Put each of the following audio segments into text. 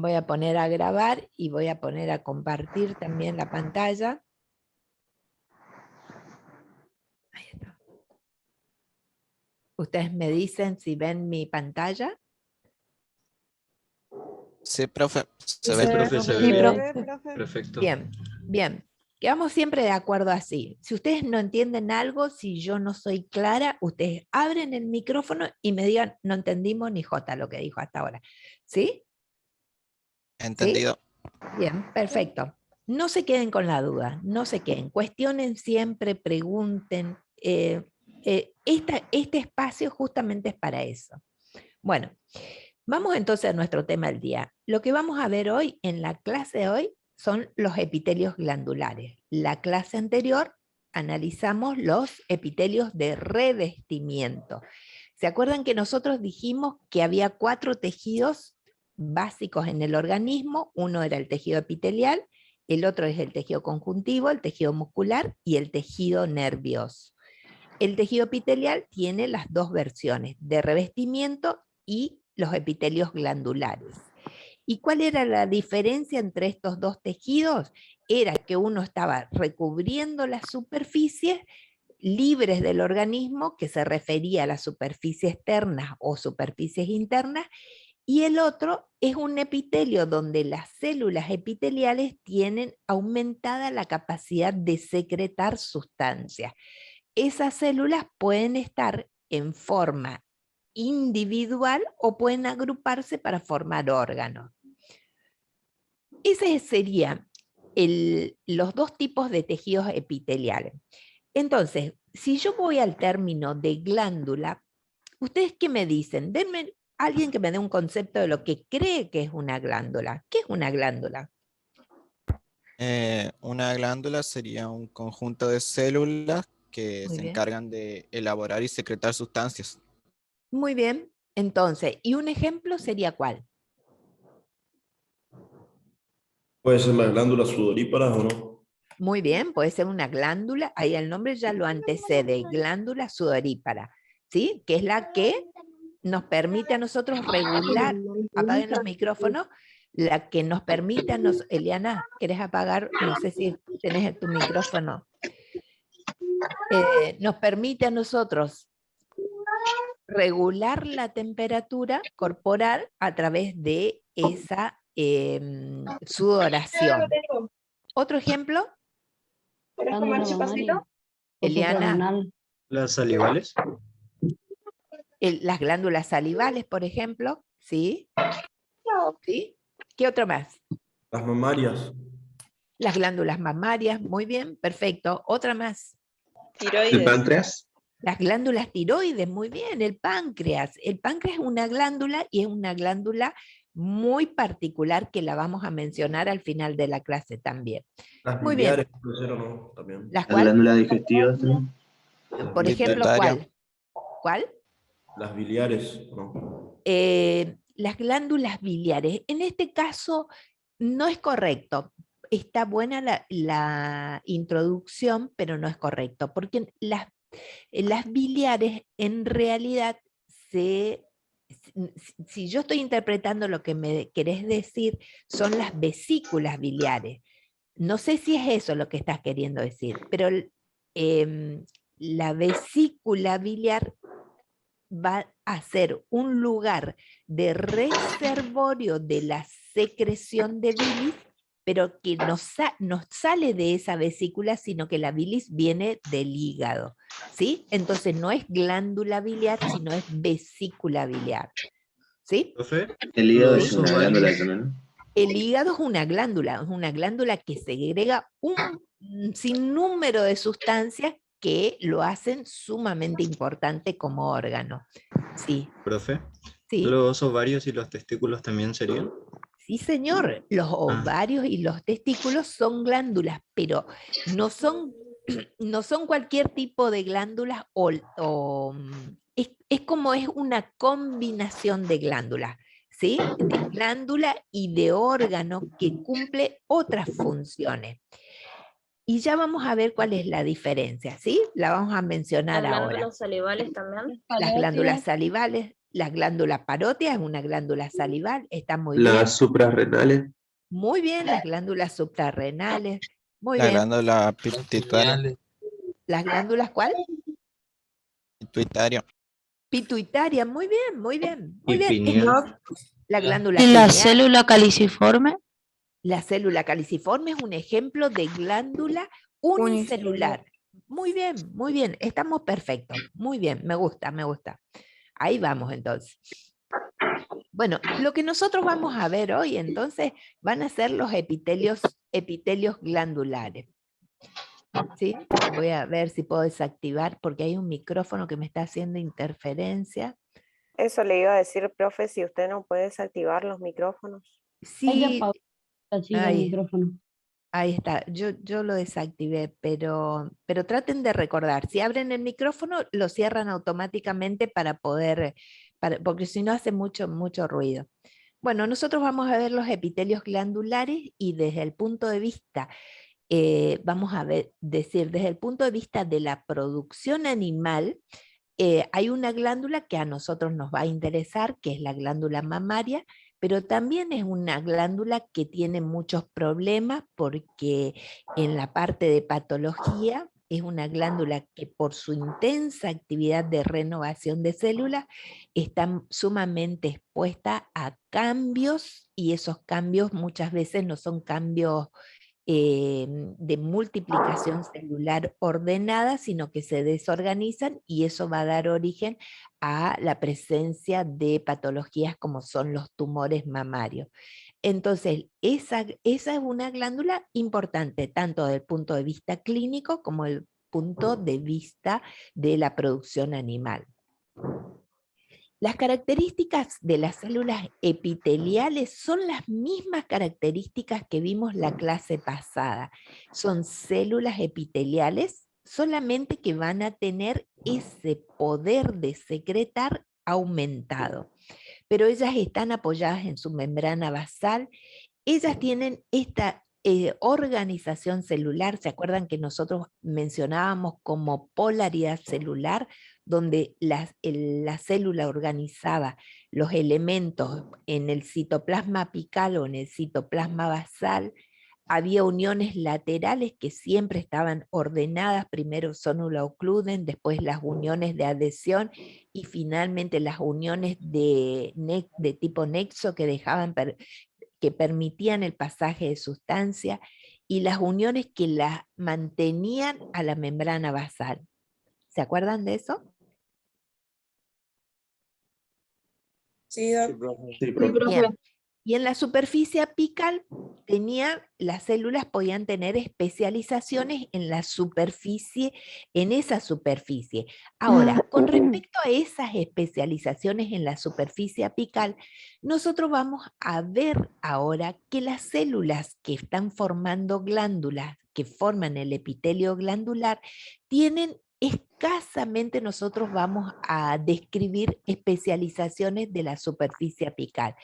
Voy a poner a grabar y voy a poner a compartir también la pantalla. Ahí está. Ustedes me dicen si ven mi pantalla. Sí, profe. Se Sí, ve. profe, se Sí, ve. profe. Perfecto. Bien, bien. Quedamos siempre de acuerdo así. Si ustedes no entienden algo, si yo no soy clara, ustedes abren el micrófono y me digan, no entendimos ni jota lo que dijo hasta ahora. ¿Sí? Entendido. Bien, perfecto. No se queden con la duda, no se queden. Cuestionen siempre, pregunten. Este espacio justamente es para eso. Bueno, vamos entonces a nuestro tema del día. Lo que vamos a ver hoy, en la clase de hoy, son los epitelios glandulares. La clase anterior analizamos los epitelios de revestimiento. ¿Se acuerdan que nosotros dijimos que había 4 tejidos básicos en el organismo? Uno era el tejido epitelial, el otro es el tejido conjuntivo, el tejido muscular y el tejido nervioso. El tejido epitelial tiene las dos versiones, de revestimiento y los epitelios glandulares. ¿Y cuál era la diferencia entre estos dos tejidos? Era que uno estaba recubriendo las superficies libres del organismo, que se refería a las superficies externas o superficies internas, y el otro es un epitelio donde las células epiteliales tienen aumentada la capacidad de secretar sustancias. Esas células pueden estar en forma individual o pueden agruparse para formar órganos. Ese serían los dos tipos de tejidos epiteliales. Entonces, si yo voy al término de glándula, ¿ustedes qué me dicen? Denme alguien que me dé un concepto de lo que cree que es una glándula. ¿Qué es una glándula? Una glándula sería un conjunto de células que Muy se bien. encargan de elaborar y secretar sustancias. Muy bien. Entonces, ¿y un ejemplo sería cuál? ¿Puede ser las glándulas sudoríparas o no? Muy bien, puede ser una glándula, ahí el nombre ya lo antecede, glándula sudorípara, ¿sí? Que es la que nos permite a nosotros regular, apaguen los micrófonos, la que nos permite a nosotros, Eliana, ¿querés apagar? No sé si tenés tu micrófono. Nos permite a nosotros regular la temperatura corporal a través de esa sudoración. ¿Otro ejemplo? Glándula mamaria. Eliana, Las salivales. las glándulas salivales, por ejemplo, ¿sí? ¿Sí? ¿Qué otro más? Las mamarias. Las glándulas mamarias, muy bien, perfecto. Otra más. ¿El Tiroides. páncreas? Las glándulas tiroides, muy bien, el páncreas. El páncreas es una glándula y es una glándula muy particular que la vamos a mencionar al final de la clase también. Las Muy bien. biliares, puede ser o no, también. ¿Las La cuál? glándula digestiva también. Por ejemplo, Pituitaria. ¿cuál? ¿Cuál? Las biliares, ¿o no? Las glándulas biliares. En este caso no es correcto. Está buena la introducción, pero no es correcto, porque las biliares en realidad si yo estoy interpretando lo que me querés decir, son las vesículas biliares. No sé si es eso lo que estás queriendo decir, pero la vesícula biliar va a ser un lugar de reservorio de la secreción de bilis, pero que no sale de esa vesícula, sino que la bilis viene del hígado, ¿sí? Entonces no es glándula biliar, sino es vesícula biliar, ¿sí? Profe, El hígado los es una glándula ovarios. también, ¿no? El hígado es una glándula que segrega un sinnúmero de sustancias que lo hacen sumamente importante como órgano. Sí, Profe, sí, los ovarios y los testículos también serían. sí, señor. Los ovarios y los testículos son glándulas, pero no son, no son cualquier tipo de glándulas es como es una combinación de glándulas, ¿sí? De glándula y de órgano que cumple otras funciones. Y ya vamos a ver cuál es la diferencia, ¿sí? La vamos a mencionar Las ahora. glándulas salivales también. Las glándulas salivales La glándula parótida es una glándula salival, está muy bien. Las suprarrenales. Muy bien, las glándulas suprarrenales. Muy La bien. glándula pituitaria. ¿Las glándulas cuál? Pituitaria. Pituitaria, muy bien, muy bien. Muy Y bien. pineal. La glándula ¿Y la pineal. célula caliciforme? La célula caliciforme es un ejemplo de glándula unicelular. Muy bien, muy bien. Estamos perfectos. Muy bien, me gusta, me gusta. Ahí vamos entonces. Bueno, lo que nosotros vamos a ver hoy entonces van a ser los epitelios glandulares. ¿Sí? Voy a ver si puedo desactivar porque hay un micrófono que me está haciendo interferencia. Eso le iba a decir, profe, si usted no puede desactivar los micrófonos. Ahí ya Sí, apagó la chica el ahí, micrófono. ahí está. Yo lo desactivé, pero traten de recordar. Si abren el micrófono, lo cierran automáticamente para poder, porque si no hace mucho ruido. Bueno, nosotros vamos a ver los epitelios glandulares y desde el punto de vista vamos a decir, desde el punto de vista de la producción animal, hay una glándula que a nosotros nos va a interesar, que es la glándula mamaria, pero también es una glándula que tiene muchos problemas porque en la parte de patología es una glándula que por su intensa actividad de renovación de células está sumamente expuesta a cambios y esos cambios muchas veces no son cambios de multiplicación celular ordenada, sino que se desorganizan y eso va a dar origen a la presencia de patologías como son los tumores mamarios. Entonces, esa es una glándula importante, tanto desde el punto de vista clínico como el punto de vista de la producción animal. Las características de las células epiteliales son las mismas características que vimos la clase pasada. Son células epiteliales, solamente que van a tener ese poder de secretar aumentado. Pero ellas están apoyadas en su membrana basal. Ellas tienen esta organización celular. ¿Se acuerdan que nosotros mencionábamos como polaridad celular? Donde la célula organizaba los elementos en el citoplasma apical o en el citoplasma basal. Había uniones laterales que siempre estaban ordenadas, primero sonula ocludens, después las uniones de adhesión y finalmente las uniones de tipo nexo que permitían el pasaje de sustancia y las uniones que las mantenían a la membrana basal. ¿Se acuerdan de eso? Sí, Sí, profe. Bien. Y en la superficie apical las células podían tener especializaciones en la superficie, en esa superficie. Ahora, con respecto a esas especializaciones en la superficie apical, nosotros vamos a ver ahora que las células que están formando glándulas, que forman el epitelio glandular, tienen escasamente, nosotros vamos a describir especializaciones de la superficie apical.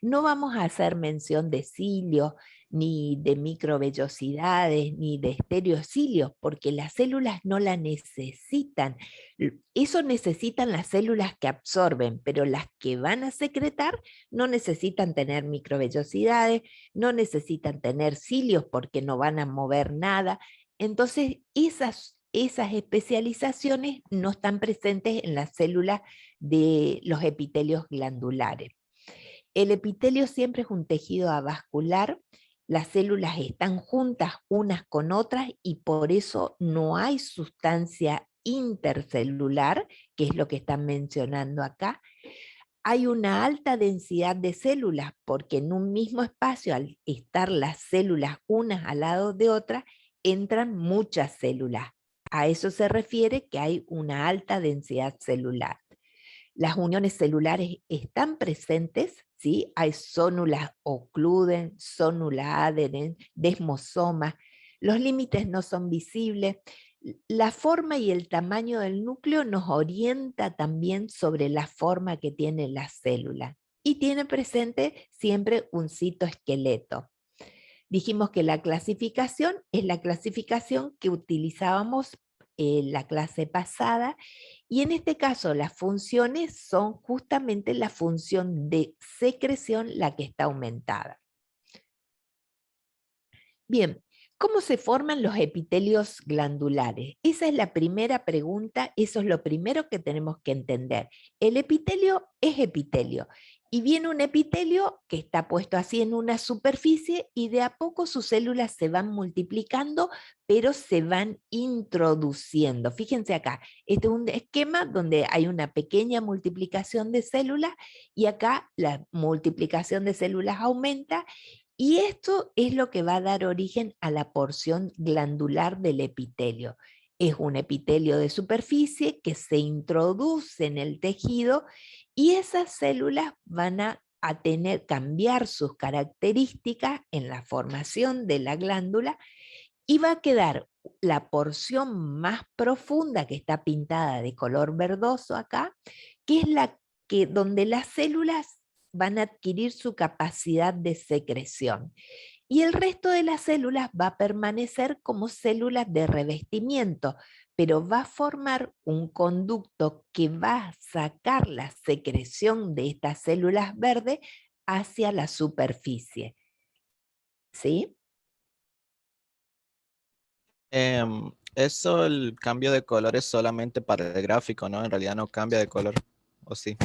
No vamos a hacer mención de cilios, ni de microvellosidades, ni de estereocilios, porque las células no la necesitan. Eso necesitan las células que absorben, pero las que van a secretar no necesitan tener microvellosidades, no necesitan tener cilios porque no van a mover nada. Entonces, esas especializaciones no están presentes en las células de los epitelios glandulares. El epitelio siempre es un tejido avascular, las células están juntas unas con otras y por eso no hay sustancia intercelular, que es lo que están mencionando acá. Hay una alta densidad de células porque en un mismo espacio, al estar las células unas al lado de otras, entran muchas células. A eso se refiere que hay una alta densidad celular. Las uniones celulares están presentes, ¿sí? Hay zónulas ocludens, zónula adherens, desmosomas. Los límites no son visibles. La forma y el tamaño del núcleo nos orienta también sobre la forma que tiene la célula. Y tiene presente siempre un citoesqueleto. Dijimos que la clasificación es la clasificación que utilizábamos la clase pasada, y en este caso las funciones son justamente la función de secreción la que está aumentada. Bien, ¿cómo se forman los epitelios glandulares? Esa es la primera pregunta, eso es lo primero que tenemos que entender. El epitelio es epitelio, y viene un epitelio que está puesto así en una superficie y de a poco sus células se van multiplicando, pero se van introduciendo. Fíjense acá, este es un esquema donde hay una pequeña multiplicación de células y acá la multiplicación de células aumenta. Y esto es lo que va a dar origen a la porción glandular del epitelio. Es un epitelio de superficie que se introduce en el tejido y esas células van a cambiar sus características en la formación de la glándula y va a quedar la porción más profunda que está pintada de color verdoso acá, que es la que donde las células van a adquirir su capacidad de secreción. Y el resto de las células va a permanecer como células de revestimiento, pero va a formar un conducto que va a sacar la secreción de estas células verdes hacia la superficie. ¿Sí? Eso, el cambio de color es solamente para el gráfico, ¿no? En realidad no cambia de color, ¿o sí?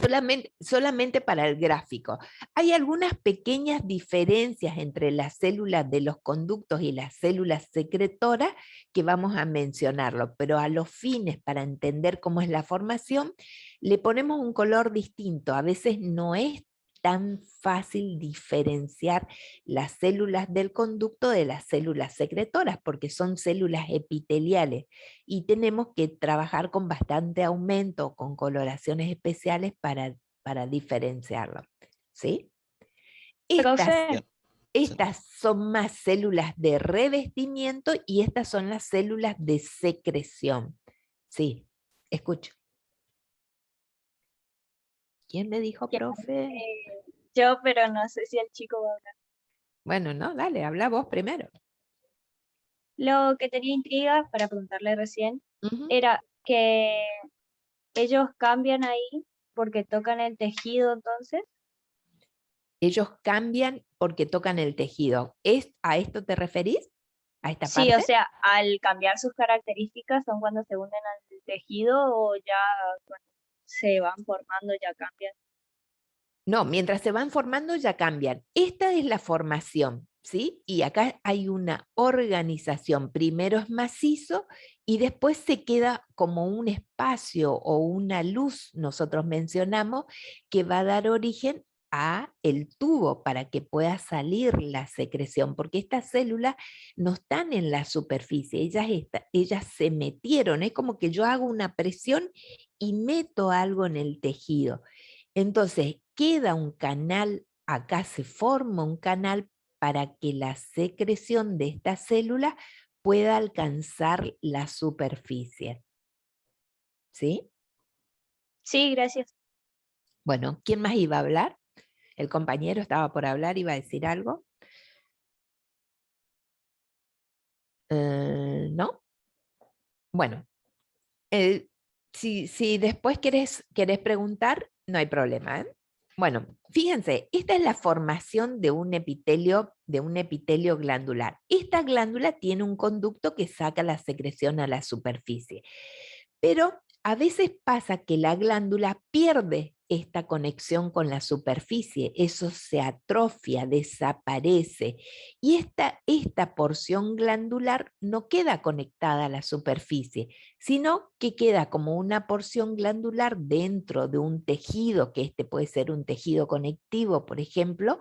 Solamente para el gráfico. Hay algunas pequeñas diferencias entre las células de los conductos y las células secretoras que vamos a mencionarlo, pero a los fines para entender cómo es la formación, le ponemos un color distinto. A veces no es tan fácil diferenciar las células del conducto de las células secretoras, porque son células epiteliales y tenemos que trabajar con bastante aumento, con coloraciones especiales para diferenciarlo. ¿Sí? Profe, Estas son más células de revestimiento y estas son las células de secreción. Sí, escucho. ¿Quién me dijo, profe? yo, pero no sé si el chico va a hablar. Bueno, no, dale, habla vos primero. Lo que tenía intriga para preguntarle recién Ujú. era que ellos cambian ahí porque tocan el tejido, entonces. Ellos cambian porque tocan el tejido. ¿A esto te referís? ¿A esta Sí, o parte? sea, al cambiar sus características son cuando se unen al tejido o ya cuando se van formando ya cambian. No, mientras se van formando ya cambian. Esta es la formación, ¿sí? Y acá hay una organización. Primero es macizo y después se queda como un espacio o una luz, nosotros mencionamos, que va a dar origen a el tubo para que pueda salir la secreción, porque estas células no están en la superficie, ellas se metieron, es como que yo hago una presión y meto algo en el tejido. Entonces, queda un canal, acá se forma un canal para que la secreción de esta célula pueda alcanzar la superficie. ¿Sí? Sí, gracias. Bueno, ¿quién más iba a hablar? ¿El compañero estaba por hablar, iba a decir algo? ¿No? Bueno, si después querés preguntar, no hay problema, ¿eh? Bueno, fíjense, esta es la formación de un epitelio glandular. Esta glándula tiene un conducto que saca la secreción a la superficie, pero a veces pasa que la glándula pierde esta conexión con la superficie, eso se atrofia, desaparece, y esta porción glandular no queda conectada a la superficie, sino que queda como una porción glandular dentro de un tejido, que este puede ser un tejido conectivo, por ejemplo,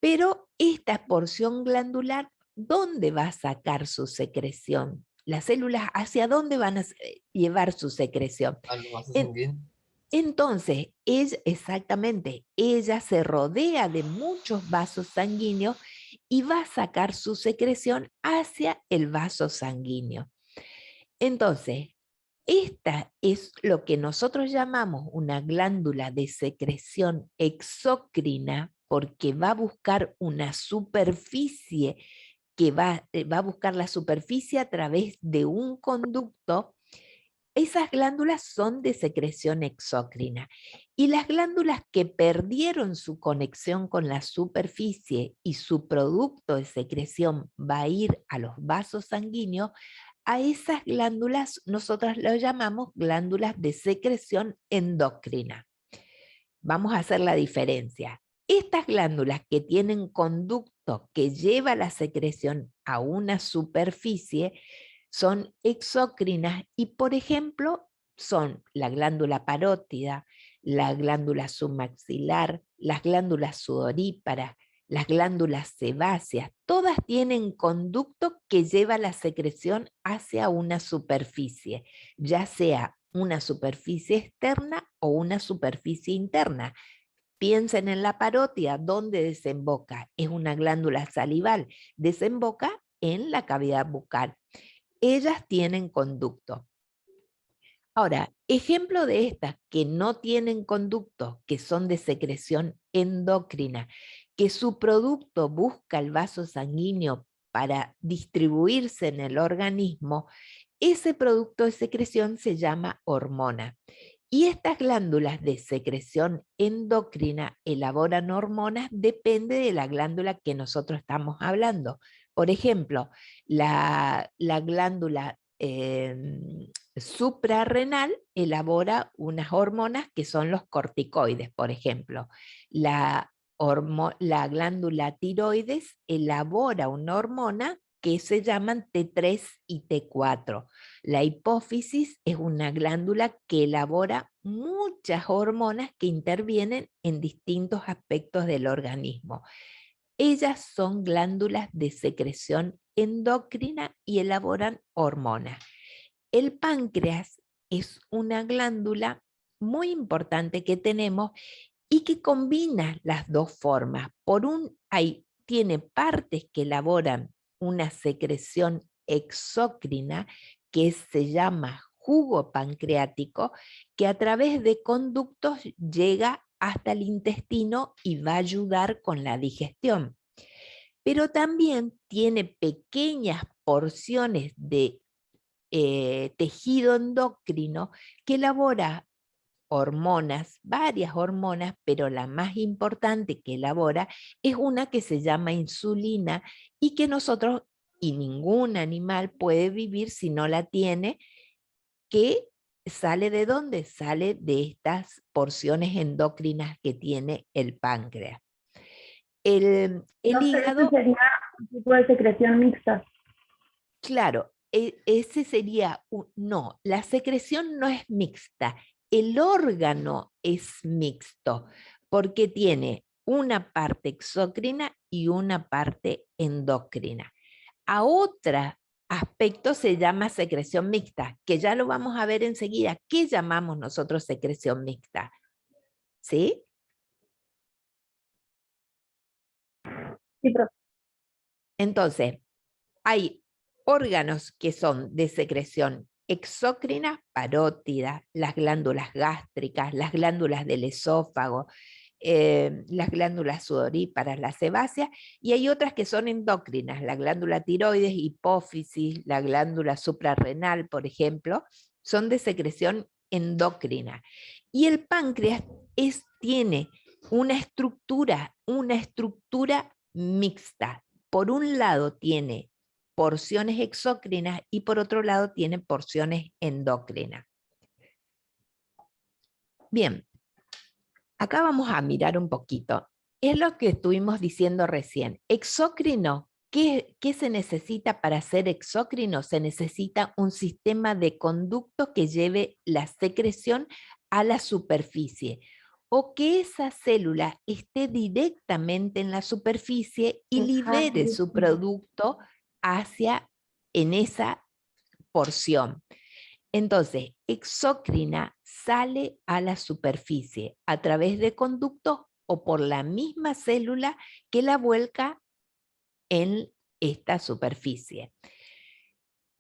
pero esta porción glandular, ¿dónde va a sacar su secreción? Las células, ¿hacia dónde van a llevar su secreción? Entonces, exactamente, ella se rodea de muchos vasos sanguíneos y va a sacar su secreción hacia el vaso sanguíneo. Entonces, esta es lo que nosotros llamamos una glándula de secreción exócrina, porque va a buscar una superficie que va a buscar la superficie a través de un conducto Esas glándulas son de secreción exócrina. Y las glándulas que perdieron su conexión con la superficie y su producto de secreción va a ir a los vasos sanguíneos, a esas glándulas nosotros las llamamos glándulas de secreción endocrina. Vamos a hacer la diferencia. Estas glándulas que tienen conducto que lleva la secreción a una superficie son exócrinas y, por ejemplo, son la glándula parótida, la glándula submaxilar, las glándulas sudoríparas, las glándulas sebáceas. Todas tienen conducto que lleva la secreción hacia una superficie, ya sea una superficie externa o una superficie interna. Piensen en la parótida, ¿dónde desemboca? Es una glándula salival, desemboca en la cavidad bucal. Ellas tienen conducto. Ahora, ejemplo de estas que no tienen conducto, que son de secreción endocrina, que su producto busca el vaso sanguíneo para distribuirse en el organismo, ese producto de secreción se llama hormona. Y estas glándulas de secreción endocrina elaboran hormonas, depende de la glándula que nosotros estamos hablando. Por ejemplo, la glándula suprarrenal elabora unas hormonas que son los corticoides, por ejemplo. La glándula tiroides elabora una hormona que se llaman T3 y T4. La hipófisis es una glándula que elabora muchas hormonas que intervienen en distintos aspectos del organismo. Ellas son glándulas de secreción endocrina y elaboran hormonas. El páncreas es una glándula muy importante que tenemos y que combina las dos formas. Tiene partes que elaboran una secreción exócrina que se llama jugo pancreático, que a través de conductos llega hasta el intestino y va a ayudar con la digestión. Pero también tiene pequeñas porciones de tejido endocrino que elabora hormonas, varias hormonas, pero la más importante que elabora es una que se llama insulina y que nosotros y ningún animal puede vivir si no la tiene, que sale ¿de dónde? Sale de estas porciones endocrinas que tiene el páncreas. El hígado... sería un tipo de secreción mixta. Claro, ese sería... No, la secreción no es mixta. El órgano es mixto porque tiene una parte exócrina y una parte endocrina. A otro aspecto se llama secreción mixta, que ya lo vamos a ver enseguida. ¿Qué llamamos nosotros secreción mixta? ¿Sí? Sí, profe. Entonces, hay órganos que son de secreción exócrina, parótida, las glándulas gástricas, las glándulas del esófago, las glándulas sudoríparas, las sebáceas, y hay otras que son endócrinas, la glándula tiroides, hipófisis, la glándula suprarrenal, por ejemplo, son de secreción endocrina. Y el páncreas tiene una estructura mixta. Por un lado tiene porciones exócrinas y por otro lado tiene porciones endocrinas. Bien, acá vamos a mirar un poquito. Es lo que estuvimos diciendo recién. Exócrino, ¿qué se necesita para ser exócrino? Se necesita un sistema de conducto que lleve la secreción a la superficie, o que esa célula esté directamente en la superficie y libere su producto en esa porción. Entonces, exócrina sale a la superficie a través de conductos o por la misma célula que la vuelca en esta superficie.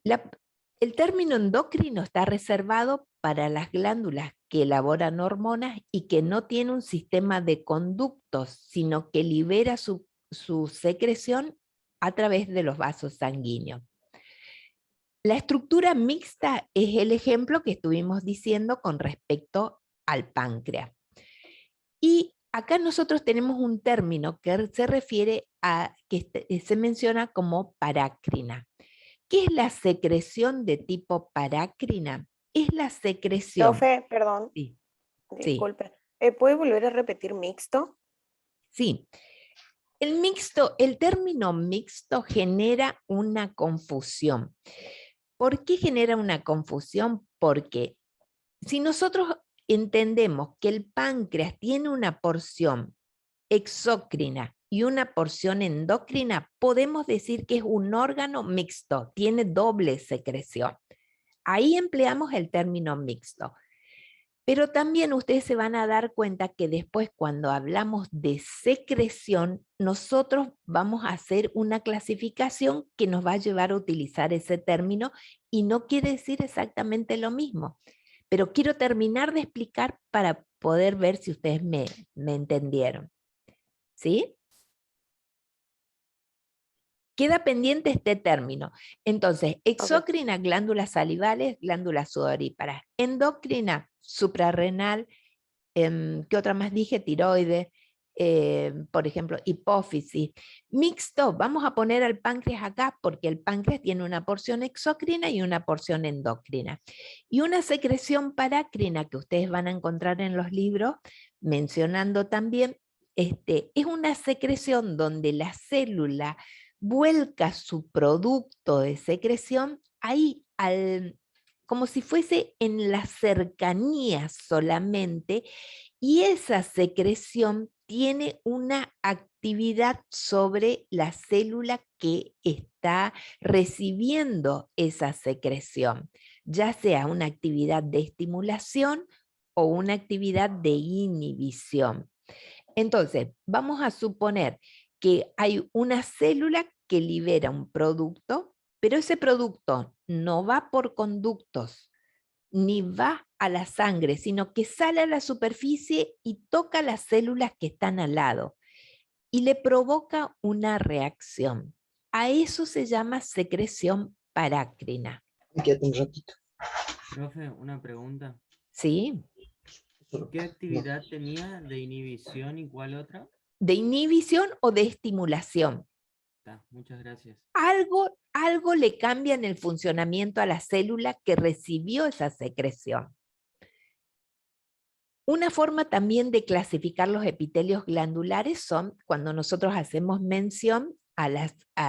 El término endocrino está reservado para las glándulas que elaboran hormonas y que no tiene un sistema de conductos, sino que libera su secreción a través de los vasos sanguíneos. La estructura mixta es el ejemplo que estuvimos diciendo con respecto al páncreas. Y acá nosotros tenemos un término que se refiere a, que se menciona como parácrina. ¿Qué es la secreción de tipo parácrina? Es la secreción. Profe, perdón, Sí, sí, disculpe. ¿Puede volver a repetir mixto? sí. El término mixto genera una confusión. ¿Por qué genera una confusión? Porque si nosotros entendemos que el páncreas tiene una porción exócrina y una porción endócrina, podemos decir que es un órgano mixto, tiene doble secreción. Ahí empleamos el término mixto. Pero también ustedes se van a dar cuenta que después cuando hablamos de secreción, nosotros vamos a hacer una clasificación que nos va a llevar a utilizar ese término y no quiere decir exactamente lo mismo. Pero quiero terminar de explicar para poder ver si ustedes me entendieron. ¿Sí? Queda pendiente este término. Entonces, exócrina, glándulas salivales, glándulas sudoríparas. Endocrina, suprarrenal, ¿qué otra más dije? Tiroides, por ejemplo, hipófisis. Mixto, vamos a poner al páncreas acá porque el páncreas tiene una porción exócrina y una porción endocrina. Y una secreción parácrina que ustedes van a encontrar en los libros, mencionando también, es una secreción donde la célula vuelca su producto de secreción ahí como si fuese en la cercanía solamente, y esa secreción tiene una actividad sobre la célula que está recibiendo esa secreción, ya sea una actividad de estimulación o una actividad de inhibición. Entonces, vamos a suponer que hay una célula que libera un producto, pero ese producto no va por conductos, ni va a la sangre, sino que sale a la superficie y toca las células que están al lado y le provoca una reacción. A eso se llama secreción parácrina. Quédate un ratito. Profe, una pregunta. ¿Sí? ¿Qué actividad tenía de inhibición y cuál otra? De inhibición o de estimulación. Muchas gracias. Algo le cambia en el funcionamiento a la célula que recibió esa secreción. Una forma también de clasificar los epitelios glandulares son cuando nosotros hacemos mención a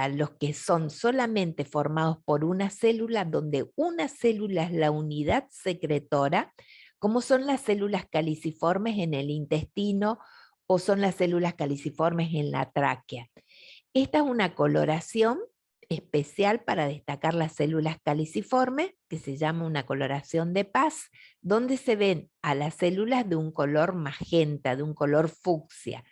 los que son solamente formados por una célula, donde una célula es la unidad secretora, como son las células caliciformes en el intestino o son las células caliciformes en la tráquea. Esta es una coloración especial para destacar las células caliciformes, que se llama una coloración de Paz, donde se ven a las células de un color magenta, de un color fucsia.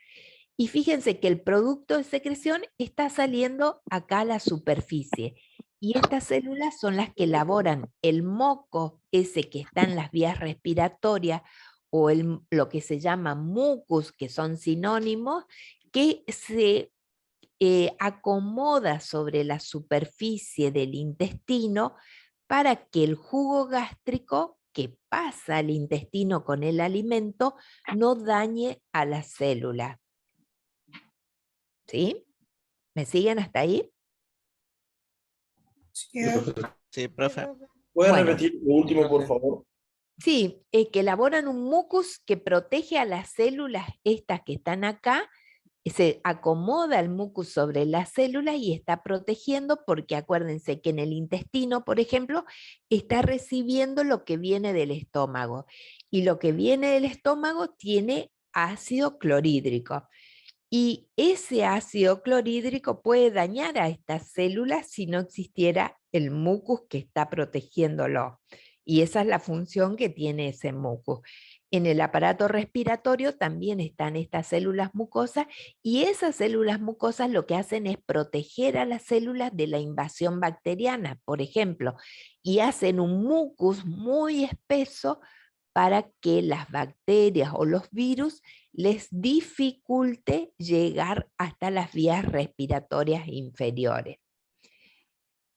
Y fíjense que el producto de secreción está saliendo acá a la superficie. Y estas células son las que elaboran el moco, ese que está en las vías respiratorias, o lo que se llama mucus, que son sinónimos, que se acomoda sobre la superficie del intestino para que el jugo gástrico que pasa al intestino con el alimento no dañe a la célula. ¿Sí? ¿Me siguen hasta ahí? Sí, profe. ¿Puede Bueno. repetir lo último, por favor? Sí, que elaboran un mucus que protege a las células estas que están acá. Se acomoda el mucus sobre las células y está protegiendo, porque acuérdense que en el intestino, por ejemplo, está recibiendo lo que viene del estómago. Y lo que viene del estómago tiene ácido clorhídrico. Y ese ácido clorhídrico puede dañar a estas células si no existiera el mucus que está protegiéndolo. Y esa es la función que tiene ese mucus. En el aparato respiratorio también están estas células mucosas, y esas células mucosas lo que hacen es proteger a las células de la invasión bacteriana, por ejemplo, y hacen un mucus muy espeso para que las bacterias o los virus les dificulte llegar hasta las vías respiratorias inferiores.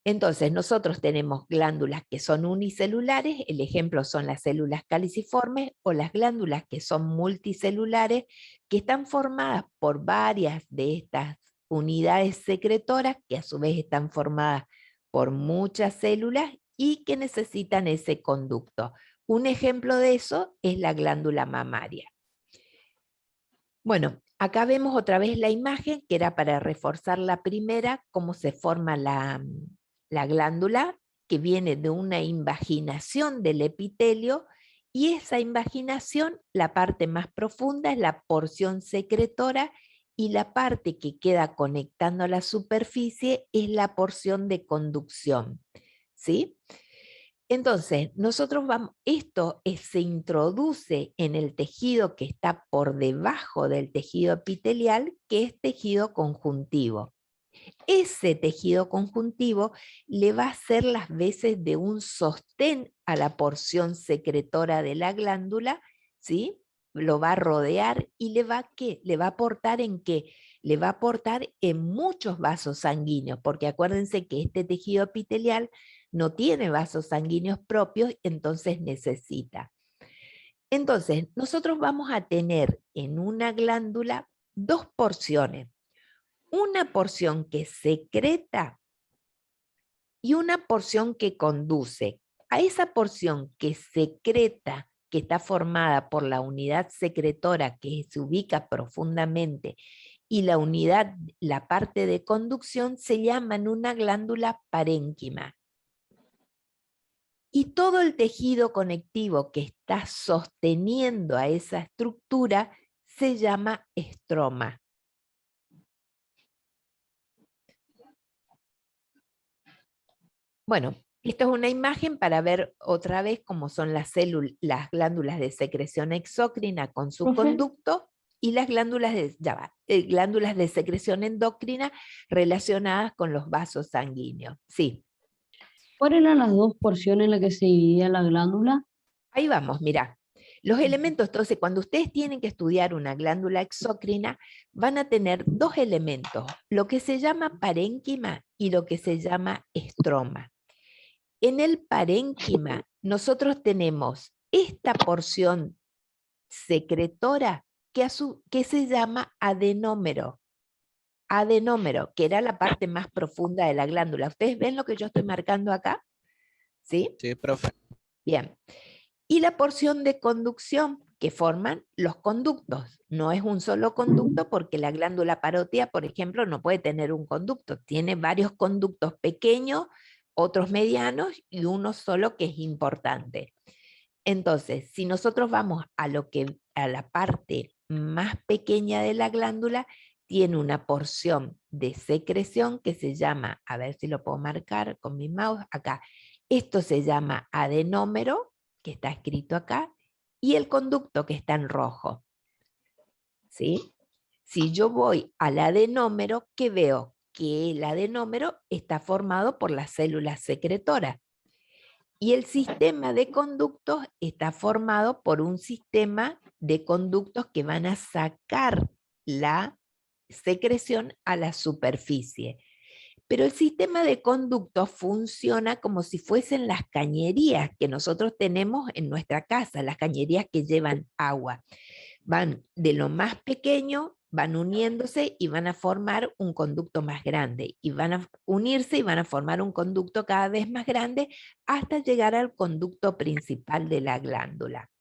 Entonces, nosotros tenemos glándulas que son unicelulares, el ejemplo son las células caliciformes, o las glándulas que son multicelulares, que están formadas por varias de estas unidades secretoras, que a su vez están formadas por muchas células y que necesitan ese conducto. Un ejemplo de eso es la glándula mamaria. Bueno, acá vemos otra vez la imagen, que era para reforzar la primera, cómo se forma la glándula, que viene de una invaginación del epitelio, y esa invaginación, la parte más profunda es la porción secretora, y la parte que queda conectando a la superficie es la porción de conducción, ¿sí? Entonces, nosotros se introduce en el tejido que está por debajo del tejido epitelial, que es tejido conjuntivo. Ese tejido conjuntivo le va a hacer las veces de un sostén a la porción secretora de la glándula, ¿sí? Lo va a rodear y le va a aportar ¿en qué? Le va a aportar en muchos vasos sanguíneos, porque acuérdense que este tejido epitelial no tiene vasos sanguíneos propios, entonces necesita. Entonces, nosotros vamos a tener en una glándula dos porciones. Una porción que secreta y una porción que conduce. A esa porción que secreta, que está formada por la unidad secretora que se ubica profundamente, y la parte de conducción, se llaman una glándula parénquima. Y todo el tejido conectivo que está sosteniendo a esa estructura se llama estroma. Bueno, esta es una imagen para ver otra vez cómo son las glándulas de secreción exócrina con su conducto, y las glándulas de secreción endocrina relacionadas con los vasos sanguíneos. Sí. ¿Cuáles eran las dos porciones en las que se dividía la glándula? Ahí vamos, mirá. Los elementos, entonces, cuando ustedes tienen que estudiar una glándula exócrina, van a tener dos elementos, lo que se llama parénquima y lo que se llama estroma. En el parénquima, nosotros tenemos esta porción secretora que se llama adenómero. Adenómero, que era la parte más profunda de la glándula. ¿Ustedes ven lo que yo estoy marcando acá? ¿Sí? Sí, profe. Bien. Y la porción de conducción, que forman los conductos. No es un solo conducto, porque la glándula parótida, por ejemplo, no puede tener un conducto. Tiene varios conductos pequeños, otros medianos y uno solo que es importante. Entonces, si nosotros vamos a la parte más pequeña de la glándula, tiene una porción de secreción que se llama, a ver si lo puedo marcar con mi mouse acá, esto se llama adenómero, que está escrito acá, y el conducto que está en rojo. ¿Sí? Si yo voy al adenómero, ¿qué veo? Que el adenómero está formado por las células secretoras. Y el sistema de conductos está formado por un sistema de conductos que van a sacar la secreción a la superficie. Pero el sistema de conductos funciona como si fuesen las cañerías que nosotros tenemos en nuestra casa, las cañerías que llevan agua. Van de lo más pequeño, van uniéndose y van a formar un conducto más grande, y van a unirse y van a formar un conducto cada vez más grande hasta llegar al conducto principal de la glándula.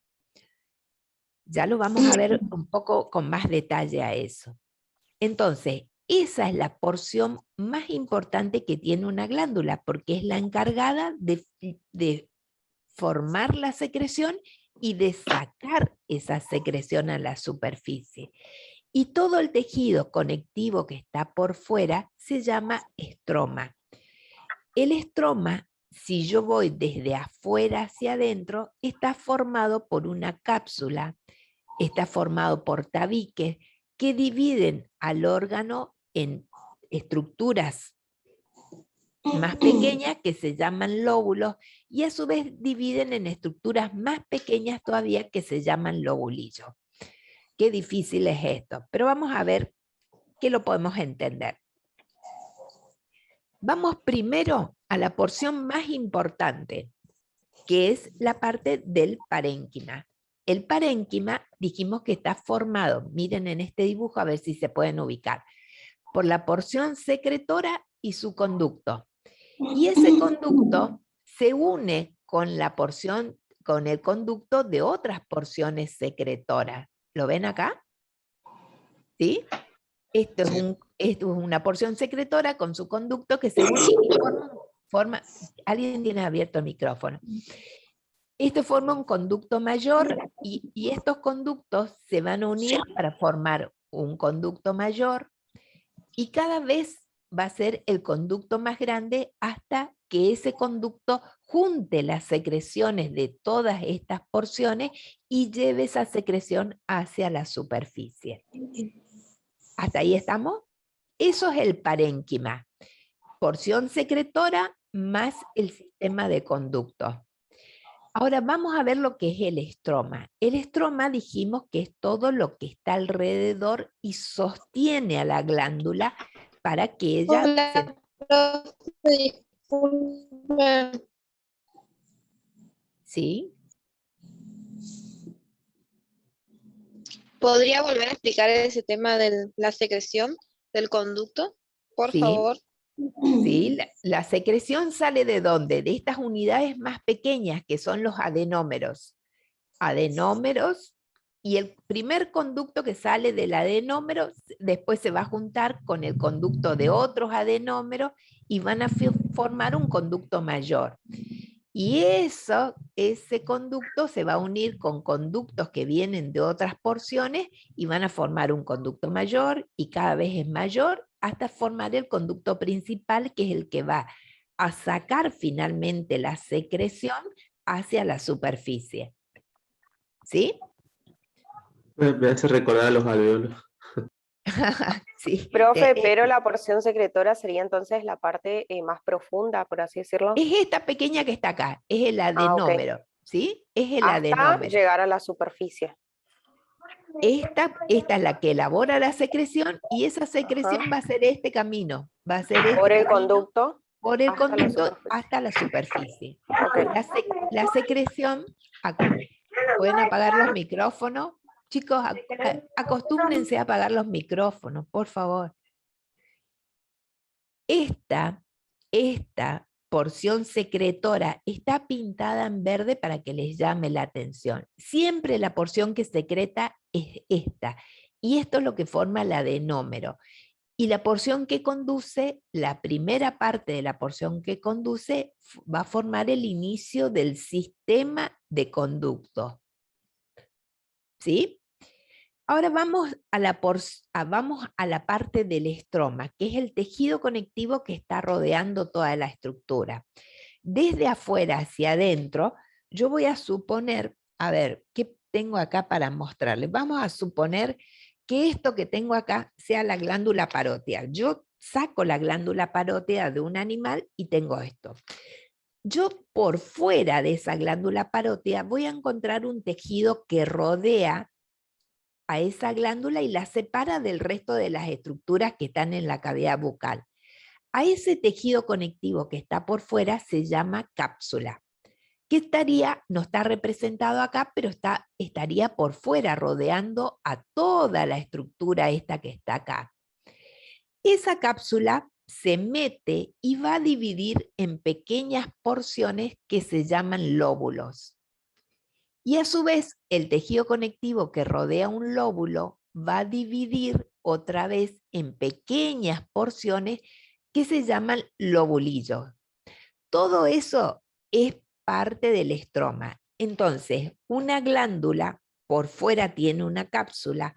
Ya lo vamos a ver un poco con más detalle a eso. Entonces, esa es la porción más importante que tiene una glándula, porque es la encargada de formar la secreción y de sacar esa secreción a la superficie. Y todo el tejido conectivo que está por fuera se llama estroma. El estroma, si yo voy desde afuera hacia adentro, está formado por una cápsula, está formado por tabiques que dividen al órgano en estructuras más pequeñas que se llaman lóbulos, y a su vez dividen en estructuras más pequeñas todavía que se llaman lobulillos. Qué difícil es esto, pero vamos a ver que lo podemos entender. Vamos primero a la porción más importante, que es la parte del parénquima. El parénquima dijimos que está formado, miren en este dibujo a ver si se pueden ubicar, por la porción secretora y su conducto. Y ese conducto se une con la porción, con el conducto de otras porciones secretoras. ¿Lo ven acá? ¿Sí? Esto es una porción secretora con su conducto que se une y forma, alguien tiene abierto el micrófono. Esto forma un conducto mayor y estos conductos se van a unir para formar un conducto mayor y cada vez va a ser el conducto más grande hasta que ese conducto junte las secreciones de todas estas porciones y lleve esa secreción hacia la superficie. ¿Hasta ahí estamos? Eso es el parénquima. Porción secretora más el sistema de conducto. Ahora vamos a ver lo que es el estroma. El estroma dijimos que es todo lo que está alrededor y sostiene a la glándula para que ella... ¿Sí? ¿Podría volver a explicar ese tema de la secreción del conducto, por favor? Sí, la secreción sale ¿de dónde? De estas unidades más pequeñas que son los adenómeros. Adenómeros, y el primer conducto que sale del adenómero después se va a juntar con el conducto de otros adenómeros y van a formar un conducto mayor. Y ese conducto se va a unir con conductos que vienen de otras porciones y van a formar un conducto mayor y cada vez es mayor hasta formar el conducto principal, que es el que va a sacar finalmente la secreción hacia la superficie. ¿Sí? Me hace recordar a los alveolos. Sí. Profe, pero la porción secretora sería entonces la parte más profunda, por así decirlo. Es esta pequeña que está acá, es el adenómero, ¿sí? Es el Hasta adenómero. llegar a la superficie. Esta es la que elabora la secreción y esa secreción va a ser este camino. Va a ser este por el camino, conducto. por el hasta conducto hasta la superficie. Okay. La secreción, pueden apagar los micrófonos. Chicos, acostúmbrense a apagar los micrófonos, por favor. Esta porción secretora está pintada en verde para que les llame la atención. Siempre la porción que secreta es esta. Y esto es lo que forma el adenómero. Y la porción que conduce, la primera parte de la porción que conduce, va a formar el inicio del sistema de conducto. ¿Sí? Ahora vamos a la parte del estroma, que es el tejido conectivo que está rodeando toda la estructura. Desde afuera hacia adentro, yo voy a suponer, a ver, ¿qué tengo acá para mostrarles? Vamos a suponer que esto que tengo acá sea la glándula parótida. Yo saco la glándula parótida de un animal y tengo esto. Yo por fuera de esa glándula parótida voy a encontrar un tejido que rodea a esa glándula y la separa del resto de las estructuras que están en la cavidad bucal. A ese tejido conectivo que está por fuera se llama cápsula, que no está representado acá, pero estaría por fuera rodeando a toda la estructura esta que está acá. Esa cápsula se mete y va a dividir en pequeñas porciones que se llaman lóbulos. Y a su vez, el tejido conectivo que rodea un lóbulo va a dividir otra vez en pequeñas porciones que se llaman lobulillos. Todo eso es parte del estroma. Entonces, una glándula por fuera tiene una cápsula.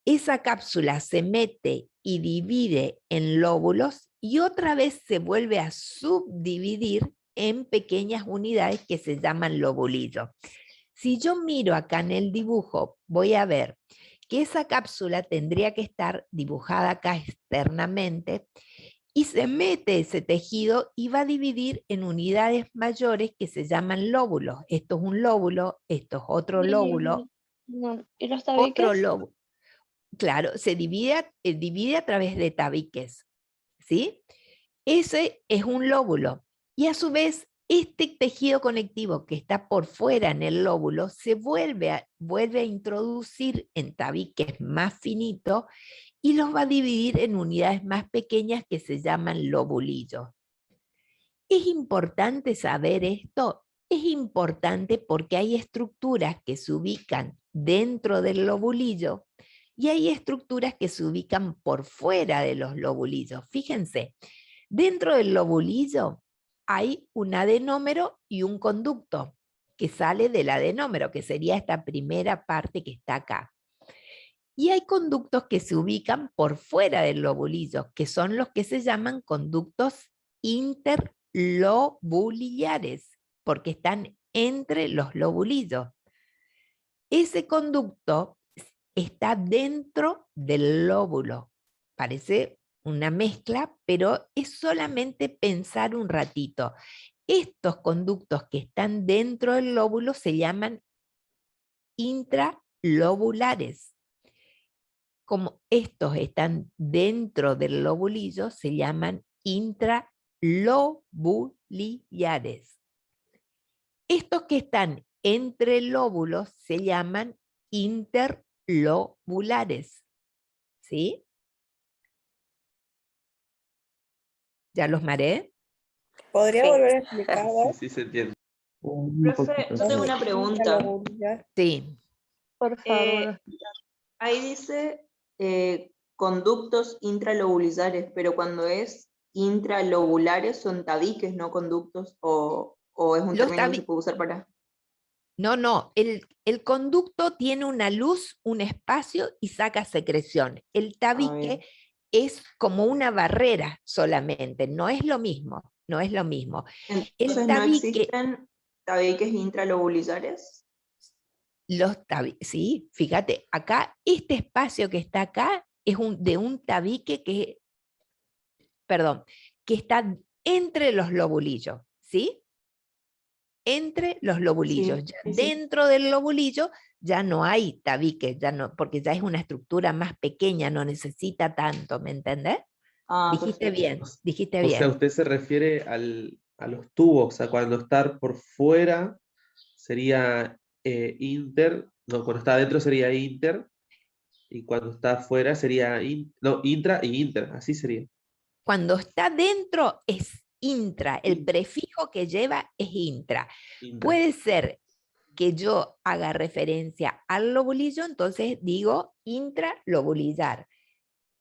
Esa cápsula se mete y divide en lóbulos y otra vez se vuelve a subdividir en pequeñas unidades que se llaman lobulillos. Si yo miro acá en el dibujo, voy a ver que esa cápsula tendría que estar dibujada acá externamente y se mete ese tejido y va a dividir en unidades mayores que se llaman lóbulos. Esto es un lóbulo, esto es otro lóbulo, ¿Y los tabiques? otro lóbulo. Claro, se divide a través de tabiques, ¿sí? Ese es un lóbulo. Y a su vez, este tejido conectivo que está por fuera en el lóbulo se vuelve a introducir en tabiques más finitos y los va a dividir en unidades más pequeñas que se llaman lobulillos. ¿Es importante saber esto? Es importante porque hay estructuras que se ubican dentro del lobulillo y hay estructuras que se ubican por fuera de los lobulillos. Fíjense, dentro del lobulillo hay un adenómero y un conducto que sale del adenómero, que sería esta primera parte que está acá. Y hay conductos que se ubican por fuera del lobulillo, que son los que se llaman conductos interlobuliares, porque están entre los lobulillos. Ese conducto está dentro del lóbulo. Parece una mezcla, pero es solamente pensar un ratito. Estos conductos que están dentro del lóbulo se llaman intralobulares. Como estos están dentro del lobulillo, se llaman intralobuliares. Estos que están entre lóbulos se llaman interlobulares. ¿Sí? ¿Ya los mareé? ¿Podría Sí. volver a explicar? Sí, se entiende. Profe, yo tengo una pregunta. Sí. Por favor. Ahí dice conductos intralobulares, pero cuando es intralobulares son tabiques, no conductos, o es un Los término que se puede usar para... No, el conducto tiene una luz, un espacio y saca secreción. El tabique es como una barrera solamente, no es lo mismo, no es lo mismo. Entonces El no tabique, existen tabiques intralobulares. sí, fíjate, acá, este espacio que está acá es de un tabique que está entre los lobulillos, ¿sí? Entre los lobulillos. Sí, Ya sí. dentro del lobulillo ya no hay tabique, ya no, porque ya es una estructura más pequeña, no necesita tanto, ¿me entendés? Dijiste Perfecto. bien, dijiste O sea, bien. usted se refiere a los tubos, o sea, cuando está por fuera sería inter, no, cuando está adentro sería inter, y cuando está afuera sería intra y inter, así sería. Cuando está dentro es intra, el prefijo que lleva es intra. Puede ser que yo haga referencia al lobulillo, entonces digo intralobulillar.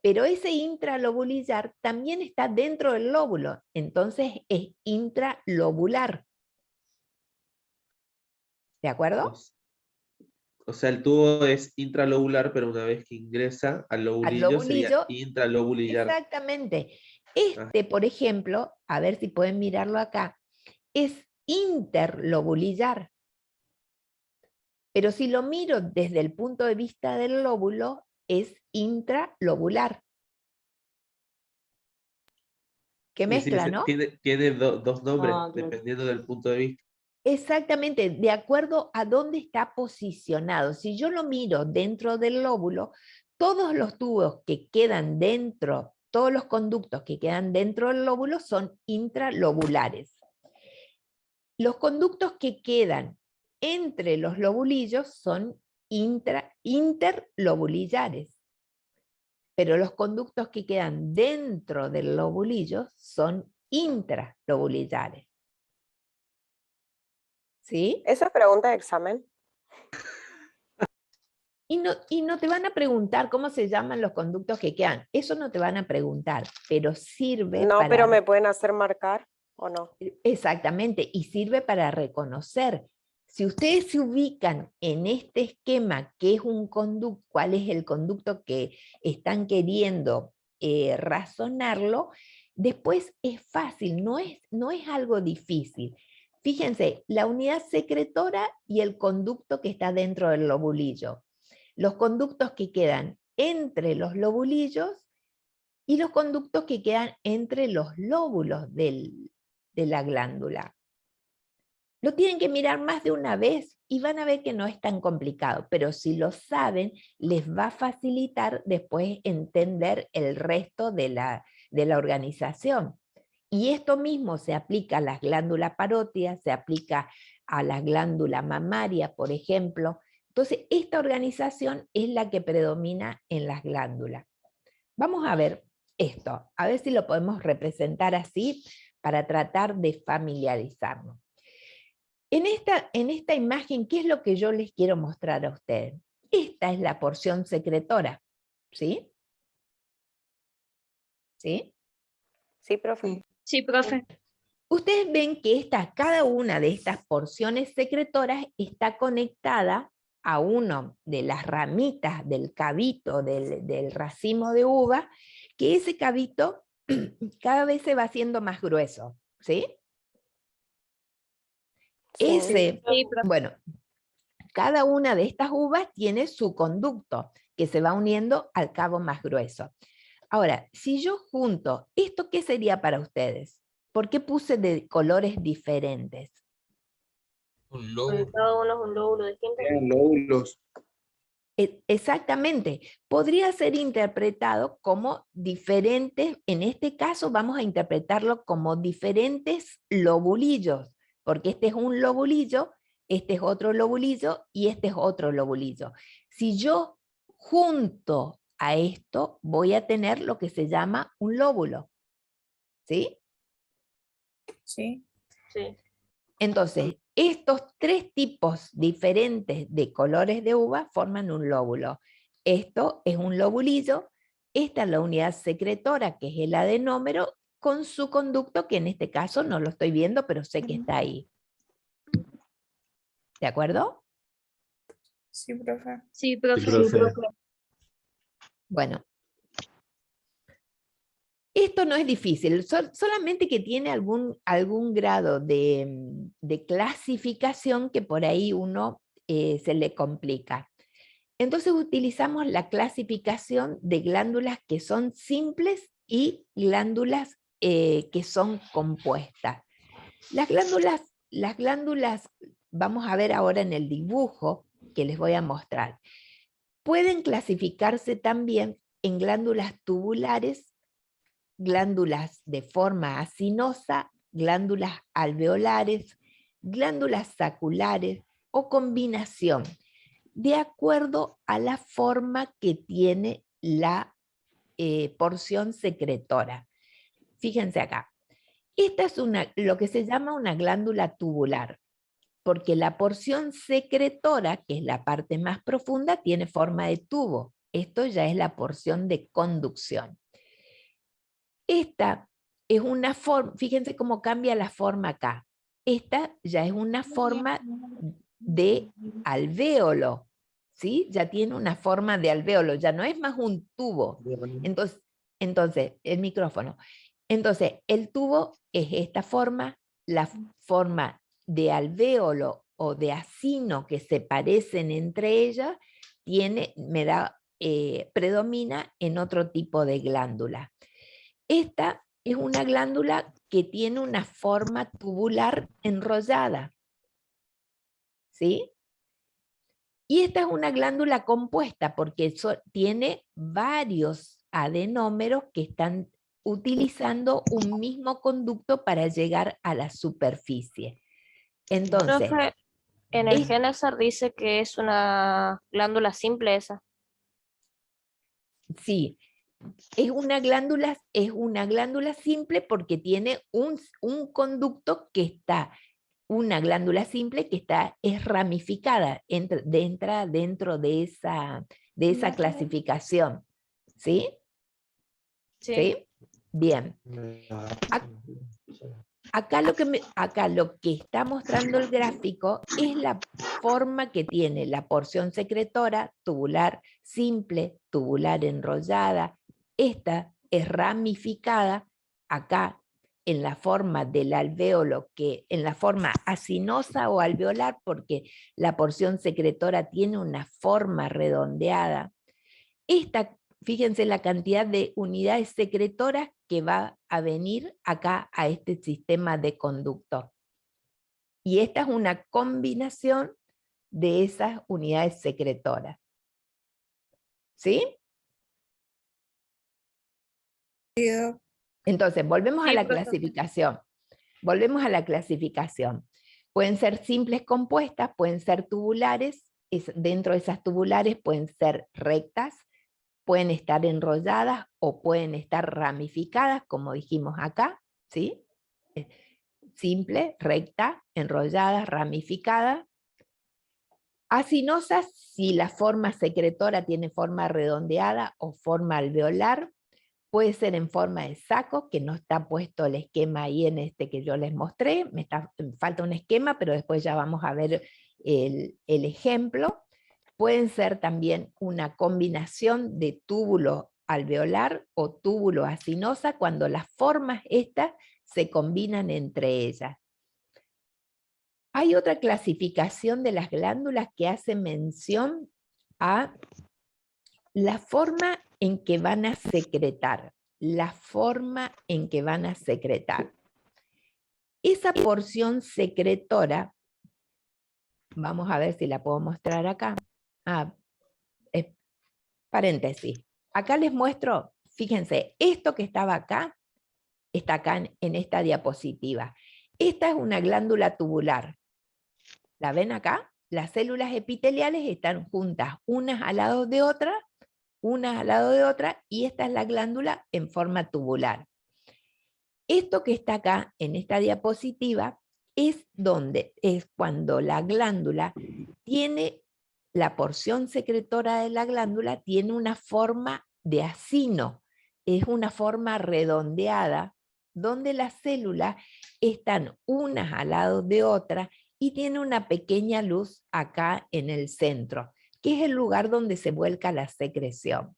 Pero ese intralobulillar también está dentro del lóbulo, entonces es intralobular. ¿De acuerdo? O sea, el tubo es intralobular, pero una vez que ingresa al lobulillo sería lobulillo, intralobulillar. exactamente. Este, por ejemplo, a ver si pueden mirarlo acá, es interlobulillar. Pero si lo miro desde el punto de vista del lóbulo, es intralobular. ¿Qué mezcla, no? Tiene dos nombres, Claro. dependiendo del punto de vista. Exactamente, de acuerdo a dónde está posicionado. Si yo lo miro dentro del lóbulo, todos los tubos que quedan dentro, todos los conductos que quedan dentro del lóbulo son intralobulares. Los conductos que quedan entre los lobulillos son interlobulillares. Pero los conductos que quedan dentro del lobulillo son intralobulillares. ¿Sí? ¿Esa es pregunta de examen? Y no te van a preguntar cómo se llaman los conductos que quedan. Eso no te van a preguntar, pero sirve No, para... pero me pueden hacer marcar o no. Exactamente, y sirve para reconocer. Si ustedes se ubican en este esquema, ¿qué es un conducto? ¿Cuál es el conducto que están queriendo razonarlo? Después es fácil, no es algo difícil. Fíjense, la unidad secretora y el conducto que está dentro del lobulillo. Los conductos que quedan entre los lobulillos y los conductos que quedan entre los lóbulos de la glándula. Lo tienen que mirar más de una vez y van a ver que no es tan complicado, pero si lo saben, les va a facilitar después entender el resto de la organización. Y esto mismo se aplica a las glándulas parótidas, se aplica a la glándula mamaria, por ejemplo. Entonces, esta organización es la que predomina en las glándulas. Vamos a ver esto, a ver si lo podemos representar así para tratar de familiarizarnos. En esta imagen, ¿qué es lo que yo les quiero mostrar a ustedes? Esta es la porción secretora, ¿sí? ¿Sí? Sí, profe. Sí, profe. Ustedes ven que cada una de estas porciones secretoras está conectada a uno de las ramitas del cabito del racimo de uva, que ese cabito cada vez se va haciendo más grueso, ¿sí? Bueno, cada una de estas uvas tiene su conducto que se va uniendo al cabo más grueso. Ahora, si yo junto, ¿esto qué sería para ustedes? ¿Por qué puse de colores diferentes? Un lóbulo. Cada uno es un lóbulo distinto. Lóbulos. Exactamente, podría ser interpretado como diferentes, en este caso vamos a interpretarlo como diferentes lobulillos, porque este es un lobulillo, este es otro lobulillo y este es otro lobulillo. Si yo junto a esto voy a tener lo que se llama un lóbulo, ¿sí? Sí. Sí. Entonces, estos tres tipos diferentes de colores de uva forman un lóbulo. Esto es un lobulillo, esta es la unidad secretora, que es el adenómero, con su conducto, que en este caso no lo estoy viendo, pero sé que está ahí. ¿De acuerdo? Sí, profe. Sí, profe. Sí, profe. Bueno. Esto no es difícil, solamente que tiene algún grado de clasificación que por ahí uno se le complica. Entonces utilizamos la clasificación de glándulas que son simples y glándulas que son compuestas. Las glándulas, vamos a ver ahora en el dibujo que les voy a mostrar, pueden clasificarse también en glándulas tubulares, glándulas de forma acinosa, glándulas alveolares, glándulas saculares o combinación, de acuerdo a la forma que tiene la porción secretora. Fíjense acá, esta es lo que se llama una glándula tubular, porque la porción secretora, que es la parte más profunda, tiene forma de tubo. Esto ya es la porción de conducción. Esta es una forma, fíjense cómo cambia la forma acá. Esta ya es una forma de alvéolo, ¿sí? Ya tiene una forma de alvéolo, ya no es más un tubo. Entonces, el micrófono. Entonces, el tubo es esta forma, la forma de alvéolo o de acino que se parecen entre ellas, predomina en otro tipo de glándula. Esta es una glándula que tiene una forma tubular enrollada, ¿sí? Y esta es una glándula compuesta porque tiene varios adenómeros que están utilizando un mismo conducto para llegar a la superficie. Entonces, Profe, en el Génesis dice que es una glándula simple esa. Sí, es una glándula simple porque tiene un conducto que está, una glándula simple que es ramificada, entra dentro de esa clasificación. ¿Sí? ¿Sí? Bien. Acá lo que está mostrando el gráfico es la forma que tiene la porción secretora, tubular simple, tubular enrollada. Esta es ramificada acá en la forma del alvéolo, en la forma acinosa o alveolar, porque la porción secretora tiene una forma redondeada. Fíjense la cantidad de unidades secretoras que va a venir acá a este sistema de conducto. Y esta es una combinación de esas unidades secretoras. ¿Sí? Entonces, volvemos a Sí, la profe. clasificación. Volvemos a la clasificación. Pueden ser simples compuestas, pueden ser tubulares, dentro de esas tubulares pueden ser rectas, pueden estar enrolladas o pueden estar ramificadas, como dijimos acá, ¿sí? Simple, recta, enrollada, ramificada. Acinosas, si la forma secretora tiene forma redondeada o forma alveolar, puede ser en forma de saco, que no está puesto el esquema ahí en este que yo les mostré, falta un esquema, pero después ya vamos a ver el ejemplo. Pueden ser también una combinación de túbulo alveolar o túbulo acinosa, cuando las formas estas se combinan entre ellas. Hay otra clasificación de las glándulas que hace mención a la forma en que van a secretar. La forma en que van a secretar. Esa porción secretora, vamos a ver si la puedo mostrar acá. Paréntesis. Acá les muestro, fíjense, esto que estaba acá, está acá en esta diapositiva. Esta es una glándula tubular. ¿La ven acá? Las células epiteliales están juntas, unas al lado de otra, y esta es la glándula en forma tubular. Esto que está acá en esta diapositiva es cuando la glándula tiene, la porción secretora de la glándula tiene una forma de acino, es una forma redondeada, donde las células están unas al lado de otras y tiene una pequeña luz acá en el centro, que es el lugar donde se vuelca la secreción.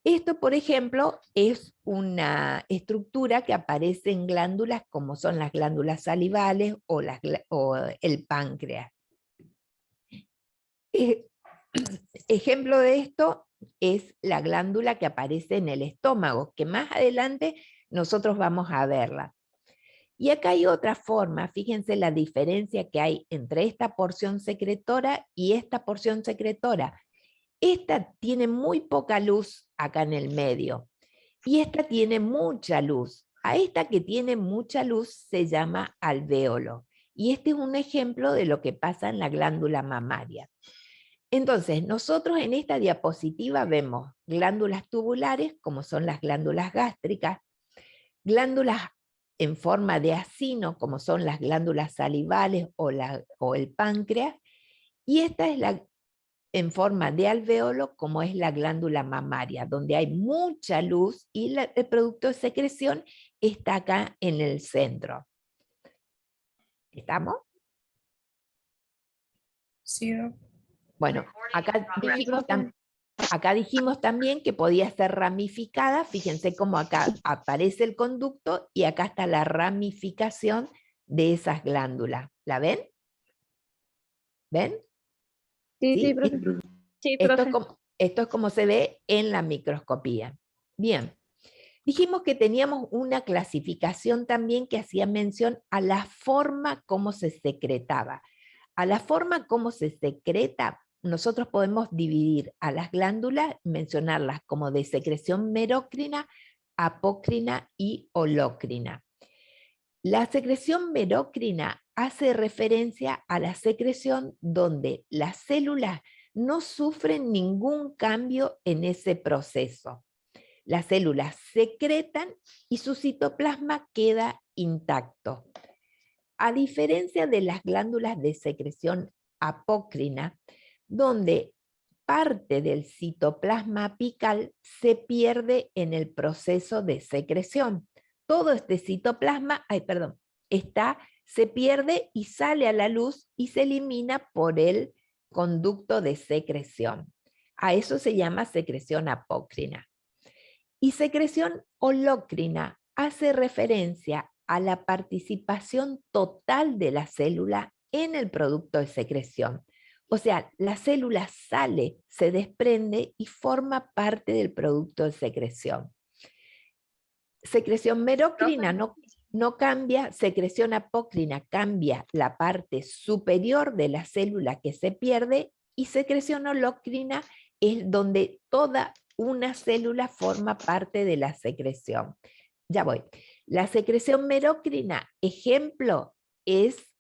Esto, por ejemplo, es una estructura que aparece en glándulas como son las glándulas salivales o el páncreas. Ejemplo de esto es la glándula que aparece en el estómago, que más adelante nosotros vamos a verla. Y acá hay otra forma, fíjense la diferencia que hay entre esta porción secretora y esta porción secretora. Esta tiene muy poca luz acá en el medio y esta tiene mucha luz. A esta que tiene mucha luz se llama alvéolo. Y este es un ejemplo de lo que pasa en la glándula mamaria. Entonces, nosotros en esta diapositiva vemos glándulas tubulares, como son las glándulas gástricas, glándulas en forma de acino, como son las glándulas salivales o el páncreas, y esta es en forma de alvéolo, como es la glándula mamaria, donde hay mucha luz y el producto de secreción está acá en el centro. ¿Estamos? Sí. Bueno, acá dijimos también que podía ser ramificada. Fíjense cómo acá aparece el conducto y acá está la ramificación de esas glándulas. ¿La ven? ¿Ven? Sí, ¿Sí? sí, profe. Sí, profe. Esto es como se ve en la microscopía. Bien. Dijimos que teníamos una clasificación también que hacía mención a la forma como se secretaba. A la forma como se secreta, nosotros podemos dividir a las glándulas, mencionarlas como de secreción merócrina, apócrina y holócrina. La secreción merócrina hace referencia a la secreción donde las células no sufren ningún cambio en ese proceso. Las células secretan y su citoplasma queda intacto. A diferencia de las glándulas de secreción apócrina, donde parte del citoplasma apical se pierde en el proceso de secreción. Todo este citoplasma, se pierde y sale a la luz y se elimina por el conducto de secreción. A eso se llama secreción apócrina. Y secreción holócrina hace referencia a la participación total de la célula en el producto de secreción. O sea, la célula sale, se desprende y forma parte del producto de secreción. Secreción merócrina no cambia, secreción apócrina cambia la parte superior de la célula que se pierde, y secreción holócrina es donde toda una célula forma parte de la secreción. ya voy. La secreción merocrina, ejemplo, es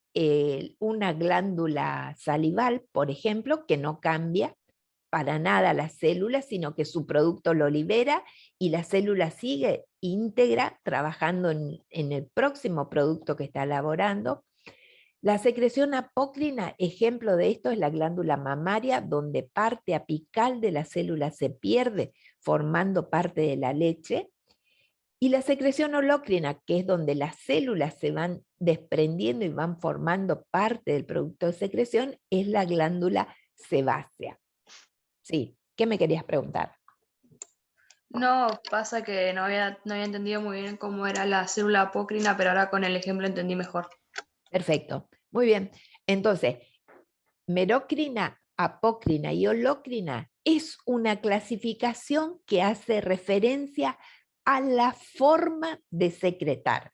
una glándula salival, por ejemplo, que no cambia para nada la célula, sino que su producto lo libera y la célula sigue íntegra trabajando en el próximo producto que está elaborando. La secreción apócrina, ejemplo de esto, es la glándula mamaria, donde parte apical de la célula se pierde, formando parte de la leche. Y la secreción holócrina, que es donde las células se van desprendiendo y van formando parte del producto de secreción, es la glándula sebácea. Sí, ¿qué me querías preguntar? No, pasa que no había entendido muy bien cómo era la célula apócrina, pero ahora con el ejemplo entendí mejor. Perfecto, muy bien. Entonces, merocrina, apócrina y holócrina es una clasificación que hace referencia a la forma de secretar.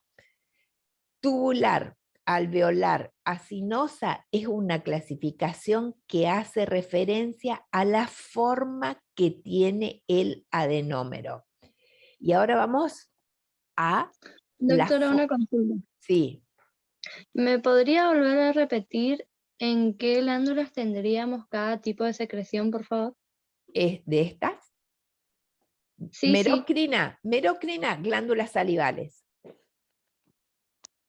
Tubular, alveolar, acinosa es una clasificación que hace referencia a la forma que tiene el adenómero. Y ahora vamos a... Doctora, una consulta. Sí. ¿Me podría volver a repetir en qué glándulas tendríamos cada tipo de secreción, por favor? ¿Es de estas? Sí, merocrina, merocrina, glándulas salivales.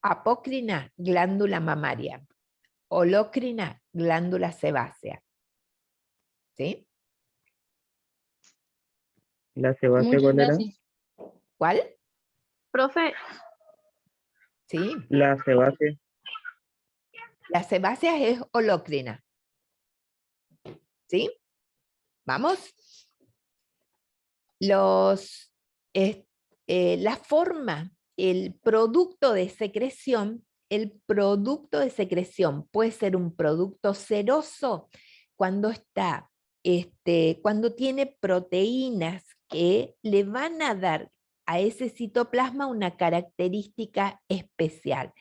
Apócrina, glándula mamaria. Holócrina, glándula sebácea. ¿Sí? ¿La sebácea Muchas cuál era? gracias. ¿Cuál? Profe, Sí. La sebácea. La sebácea es holócrina. ¿Sí? ¿Vamos? La forma, el producto de secreción puede ser un producto seroso cuando tiene proteínas que le van a dar a ese citoplasma una característica especial.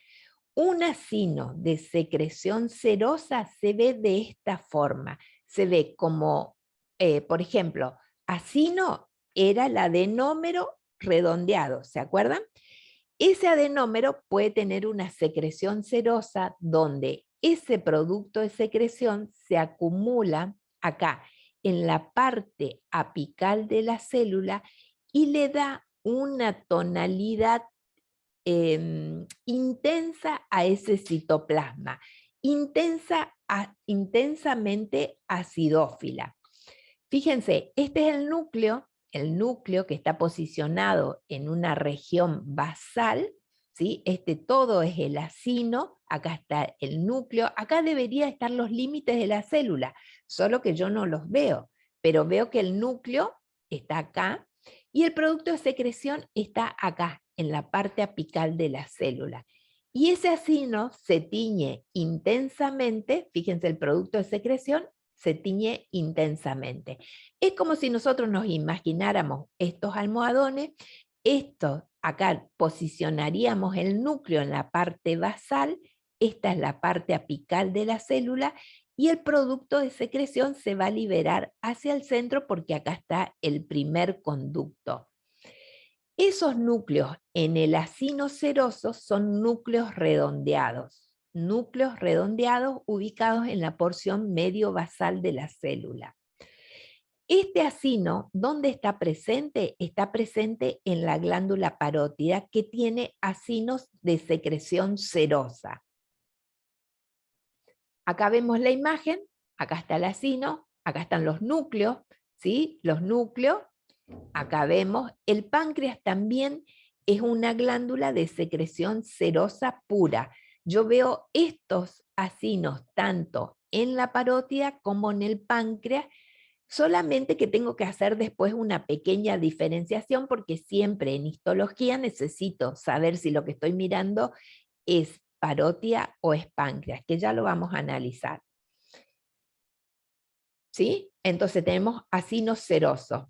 Un acino de secreción serosa se ve de esta forma. Se ve como, por ejemplo, acino era el adenómero redondeado, ¿se acuerdan? Ese adenómero puede tener una secreción serosa donde ese producto de secreción se acumula acá en la parte apical de la célula y le da una tonalidad intensa a ese citoplasma, intensamente acidófila. Fíjense, este es el núcleo que está posicionado en una región basal, ¿sí? Todo es el acino, acá está el núcleo, acá deberían estar los límites de la célula, solo que yo no los veo, pero veo que el núcleo está acá y el producto de secreción está acá, en la parte apical de la célula. Y ese acino se tiñe intensamente, fíjense el producto de secreción, se tiñe intensamente. Es como si nosotros nos imagináramos estos almohadones, acá posicionaríamos el núcleo en la parte basal, esta es la parte apical de la célula, y el producto de secreción se va a liberar hacia el centro porque acá está el primer conducto. Esos núcleos en el acino seroso son núcleos redondeados ubicados en la porción medio basal de la célula. Este acino, ¿dónde está presente? Está presente en la glándula parótida que tiene acinos de secreción serosa. Acá vemos la imagen, acá está el acino, acá están los núcleos, ¿sí? Los núcleos. Acá vemos, el páncreas también es una glándula de secreción serosa pura. Yo veo estos acinos tanto en la parótida como en el páncreas, solamente que tengo que hacer después una pequeña diferenciación porque siempre en histología necesito saber si lo que estoy mirando es parótida o es páncreas, que ya lo vamos a analizar. ¿Sí? Entonces tenemos acinos serosos.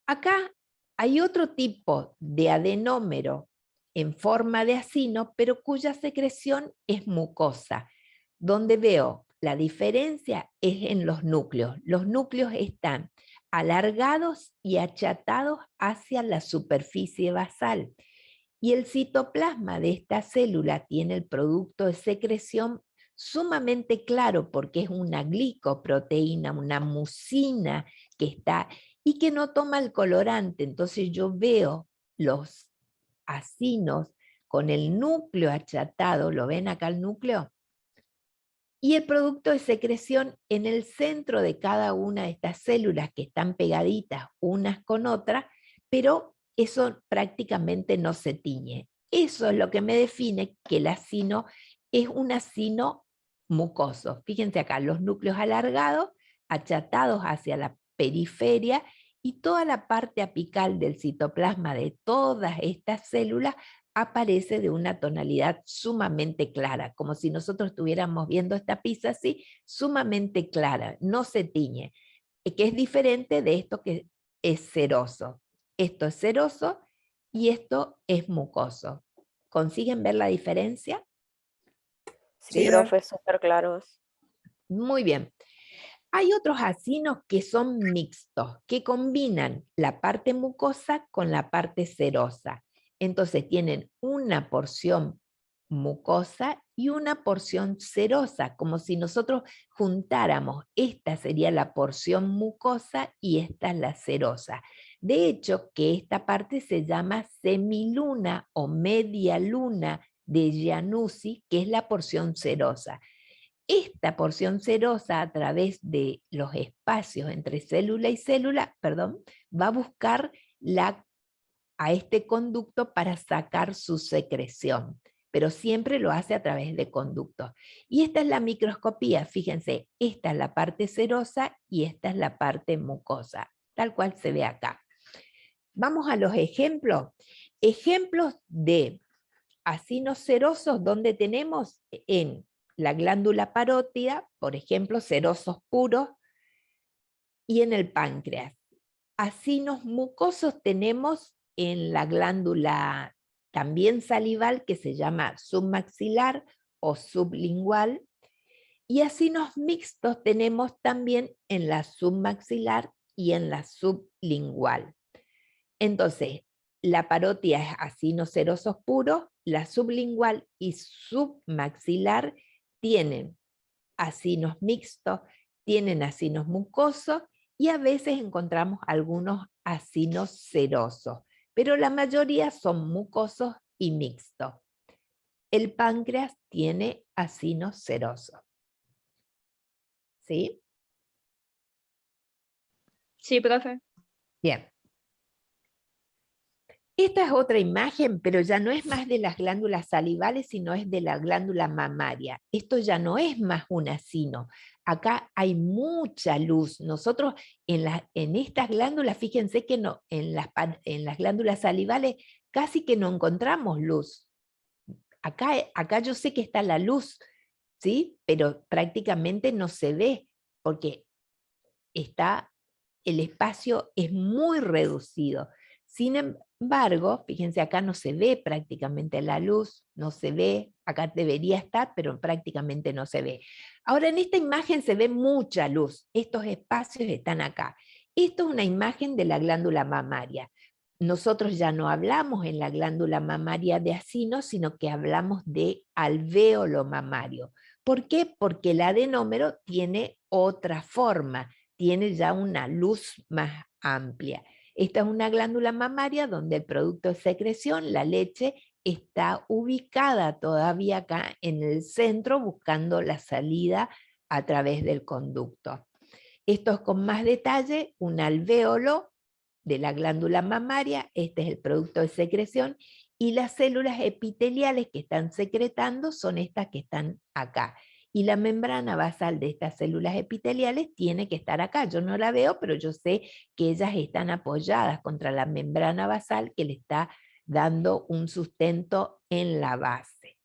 Acá hay otro tipo de adenómero en forma de acino, pero cuya secreción es mucosa, donde veo la diferencia es en los núcleos. Los núcleos están alargados y achatados hacia la superficie basal, Y el citoplasma de esta célula tiene el producto de secreción sumamente claro porque es una glicoproteína, una mucina que está y que no toma el colorante. Entonces yo veo los acinos con el núcleo achatado, ¿lo ven acá el núcleo? Y el producto de secreción en el centro de cada una de estas células que están pegaditas unas con otras, pero eso prácticamente no se tiñe. Eso es lo que me define que el acino es un acino mucoso. Fíjense acá, los núcleos alargados, achatados hacia la periferia, y toda la parte apical del citoplasma de todas estas células aparece de una tonalidad sumamente clara, como si nosotros estuviéramos viendo esta pizza así, sumamente clara, no se tiñe, que es diferente de esto que es ceroso. Esto es ceroso y esto es mucoso. ¿Consiguen ver la diferencia? Sí, profe, súper claros. Muy bien. Hay otros acinos que son mixtos, que combinan la parte mucosa con la parte cerosa. Entonces tienen una porción mucosa y una porción cerosa, como si nosotros juntáramos, esta sería la porción mucosa y esta es la cerosa. De hecho, que esta parte se llama semiluna o media luna de Giannuzzi, que es la porción cerosa. Esta porción cerosa, a través de los espacios entre célula y célula, va a buscar a este conducto para sacar su secreción, pero siempre lo hace a través de conductos. Y esta es la microscopía, fíjense, esta es la parte cerosa y esta es la parte mucosa, tal cual se ve acá. Vamos a los ejemplos. Ejemplos de acinos cerosos donde tenemos en la glándula parótida, por ejemplo, cerosos puros, y en el páncreas. Acinos mucosos tenemos en la glándula también salival, que se llama submaxilar o sublingual, y acinos mixtos tenemos también en la submaxilar y en la sublingual. Entonces, la parótida es acinos cerosos puros, la sublingual y submaxilar tienen acinos mixtos, tienen acinos mucosos y a veces encontramos algunos acinos cerosos, pero la mayoría son mucosos y mixtos. El páncreas tiene acinos cerosos. ¿Sí? Sí, profe. Bien. Esta es otra imagen, pero ya no es más de las glándulas salivales, sino es de la glándula mamaria. Esto ya no es más un acino. Acá hay mucha luz. Nosotros en estas glándulas, fíjense que no, en las glándulas salivales casi que no encontramos luz. Acá yo sé que está la luz, ¿sí? Pero prácticamente no se ve, porque el espacio es muy reducido. Sin embargo, fíjense, acá no se ve prácticamente la luz, no se ve, acá debería estar, pero prácticamente no se ve. Ahora en esta imagen se ve mucha luz, estos espacios están acá. Esto es una imagen de la glándula mamaria. Nosotros ya no hablamos en la glándula mamaria de acinos, sino que hablamos de alvéolo mamario. ¿Por qué? Porque el adenómero tiene otra forma, tiene ya una luz más amplia. Esta es una glándula mamaria donde el producto de secreción, la leche, está ubicada todavía acá en el centro buscando la salida a través del conducto. Esto es con más detalle un alvéolo de la glándula mamaria, este es el producto de secreción, y las células epiteliales que están secretando son estas que están acá. Y la membrana basal de estas células epiteliales tiene que estar acá. Yo no la veo, pero yo sé que ellas están apoyadas contra la membrana basal que le está dando un sustento en la base.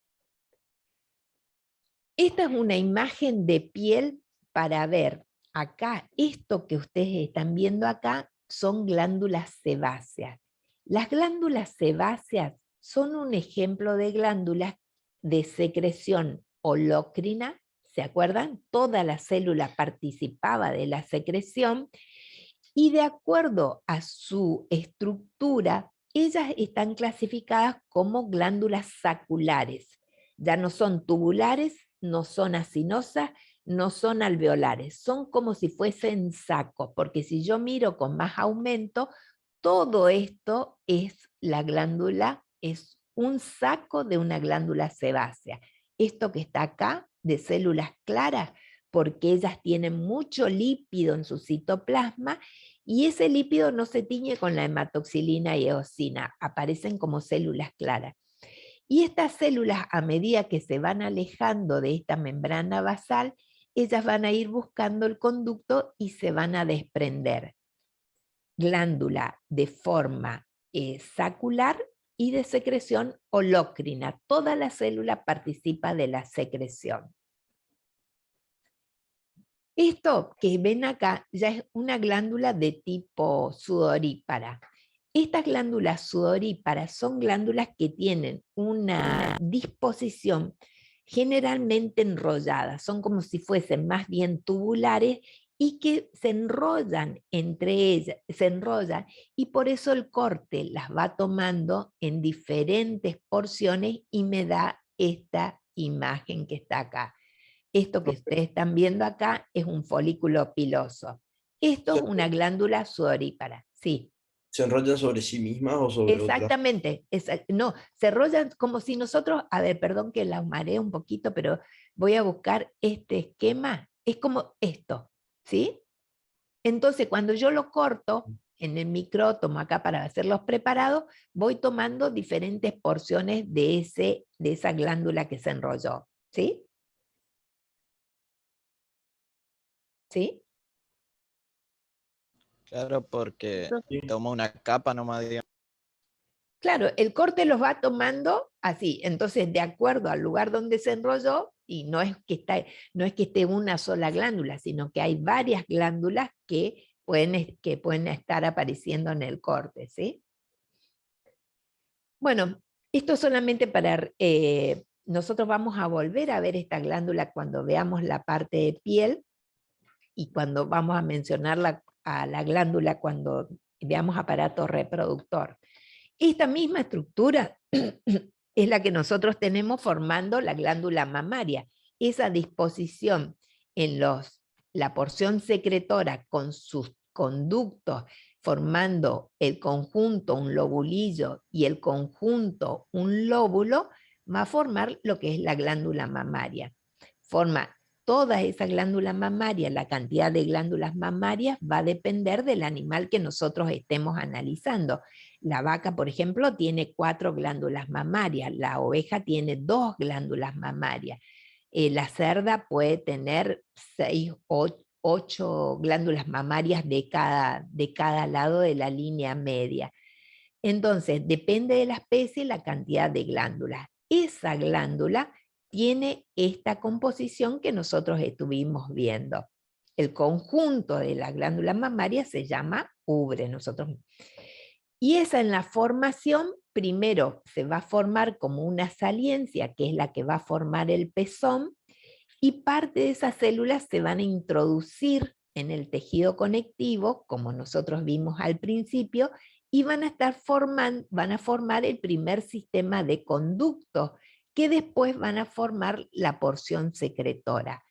Esta es una imagen de piel para ver acá. Esto que ustedes están viendo acá son glándulas sebáceas. Las glándulas sebáceas son un ejemplo de glándulas de secreción holocrina, ¿se acuerdan? Toda la célula participaba de la secreción y de acuerdo a su estructura, ellas están clasificadas como glándulas saculares. Ya no son tubulares, no son acinosas, no son alveolares, son como si fuesen sacos, porque si yo miro con más aumento, todo esto es la glándula, es un saco de una glándula sebácea. Esto que está acá, de células claras, porque ellas tienen mucho lípido en su citoplasma, y ese lípido no se tiñe con la hematoxilina y eosina, aparecen como células claras. Y estas células, a medida que se van alejando de esta membrana basal, ellas van a ir buscando el conducto y se van a desprender. Glándula de forma sacular y de secreción holócrina. Toda la célula participa de la secreción. Esto que ven acá ya es una glándula de tipo sudorípara. Estas glándulas sudoríparas son glándulas que tienen una disposición generalmente enrollada, son como si fuesen más bien tubulares y que se enrollan entre ellas, se enrollan, y por eso el corte las va tomando en diferentes porciones y me da esta imagen que está acá. Esto que ustedes están viendo acá es un folículo piloso. Esto es una glándula sudorípara, sí. ¿Se enrollan sobre sí mismas o sobre otras? Exactamente, no, se enrollan como si nosotros, a ver, perdón que la mareo un poquito, pero voy a buscar este esquema, es como esto, ¿sí? Entonces cuando yo lo corto en el micrótomo acá para hacer los preparados, voy tomando diferentes porciones de esa glándula que se enrolló, ¿sí? ¿Sí? Claro, porque toma una capa nomás, digamos. Claro, el corte los va tomando así, entonces de acuerdo al lugar donde se enrolló, y no es que esté una sola glándula, sino que hay varias glándulas que pueden estar apareciendo en el corte, ¿sí? Bueno, esto solamente para... nosotros vamos a volver a ver esta glándula cuando veamos la parte de piel, y cuando vamos a mencionar a la glándula cuando veamos aparato reproductor. Esta misma estructura es la que nosotros tenemos formando la glándula mamaria. Esa disposición en la porción secretora con sus conductos, formando el conjunto, un lobulillo, y el conjunto, un lóbulo, va a formar lo que es la glándula mamaria. Forma todas esas glándulas mamarias, la cantidad de glándulas mamarias va a depender del animal que nosotros estemos analizando. La vaca, por ejemplo, tiene 4 glándulas mamarias, la oveja tiene 2 glándulas mamarias, la cerda puede tener 6 o 8 glándulas mamarias de cada lado de la línea media. Entonces, depende de la especie la cantidad de glándulas. Esa glándula tiene esta composición que nosotros estuvimos viendo. El conjunto de la glándula mamaria se llama ubre. Y esa en la formación, primero se va a formar como una saliencia, que es la que va a formar el pezón, y parte de esas células se van a introducir en el tejido conectivo, como nosotros vimos al principio, y van a formar el primer sistema de conductos, que después van a formar la porción secretora.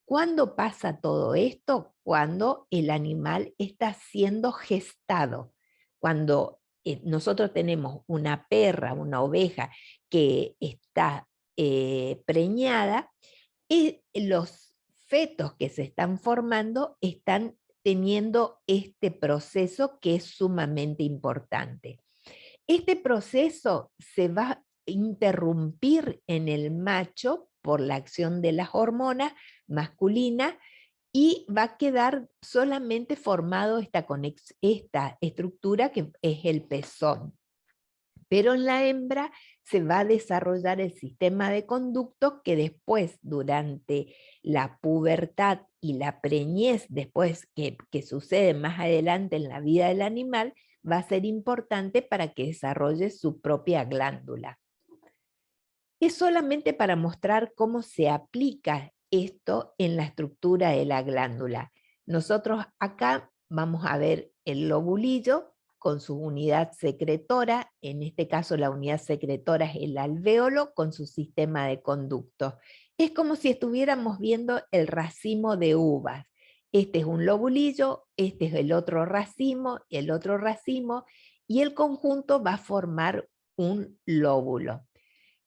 ¿Cuándo pasa todo esto? Cuando el animal está siendo gestado. Cuando nosotros tenemos una perra, una oveja que está preñada, y los fetos que se están formando están teniendo este proceso que es sumamente importante. Este proceso se va a interrumpir en el macho por la acción de las hormonas masculinas y va a quedar solamente formado esta estructura que es el pezón. Pero en la hembra se va a desarrollar el sistema de conductos que después, durante la pubertad y la preñez, después que sucede más adelante en la vida del animal, va a ser importante para que desarrolle su propia glándula. Es solamente para mostrar cómo se aplica esto en la estructura de la glándula. Nosotros acá vamos a ver el lobulillo, con su unidad secretora, en este caso la unidad secretora es el alvéolo con su sistema de conducto. Es como si estuviéramos viendo el racimo de uvas. Este es un lobulillo, este es el otro racimo, y el conjunto va a formar un lóbulo.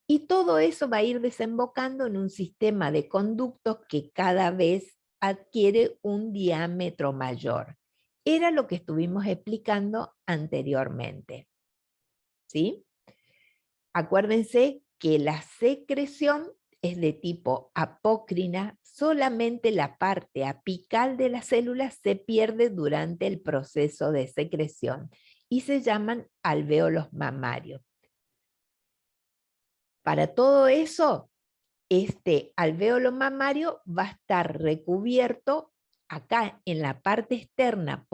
Y todo eso va a ir desembocando en un sistema de conductos que cada vez adquiere un diámetro mayor. Era lo que estuvimos explicando anteriormente. ¿Sí? Acuérdense que la secreción es de tipo apócrina, solamente la parte apical de la célula se pierde durante el proceso de secreción y se llaman alvéolos mamarios. Para todo eso, este alvéolo mamario va a estar recubierto acá en la parte externa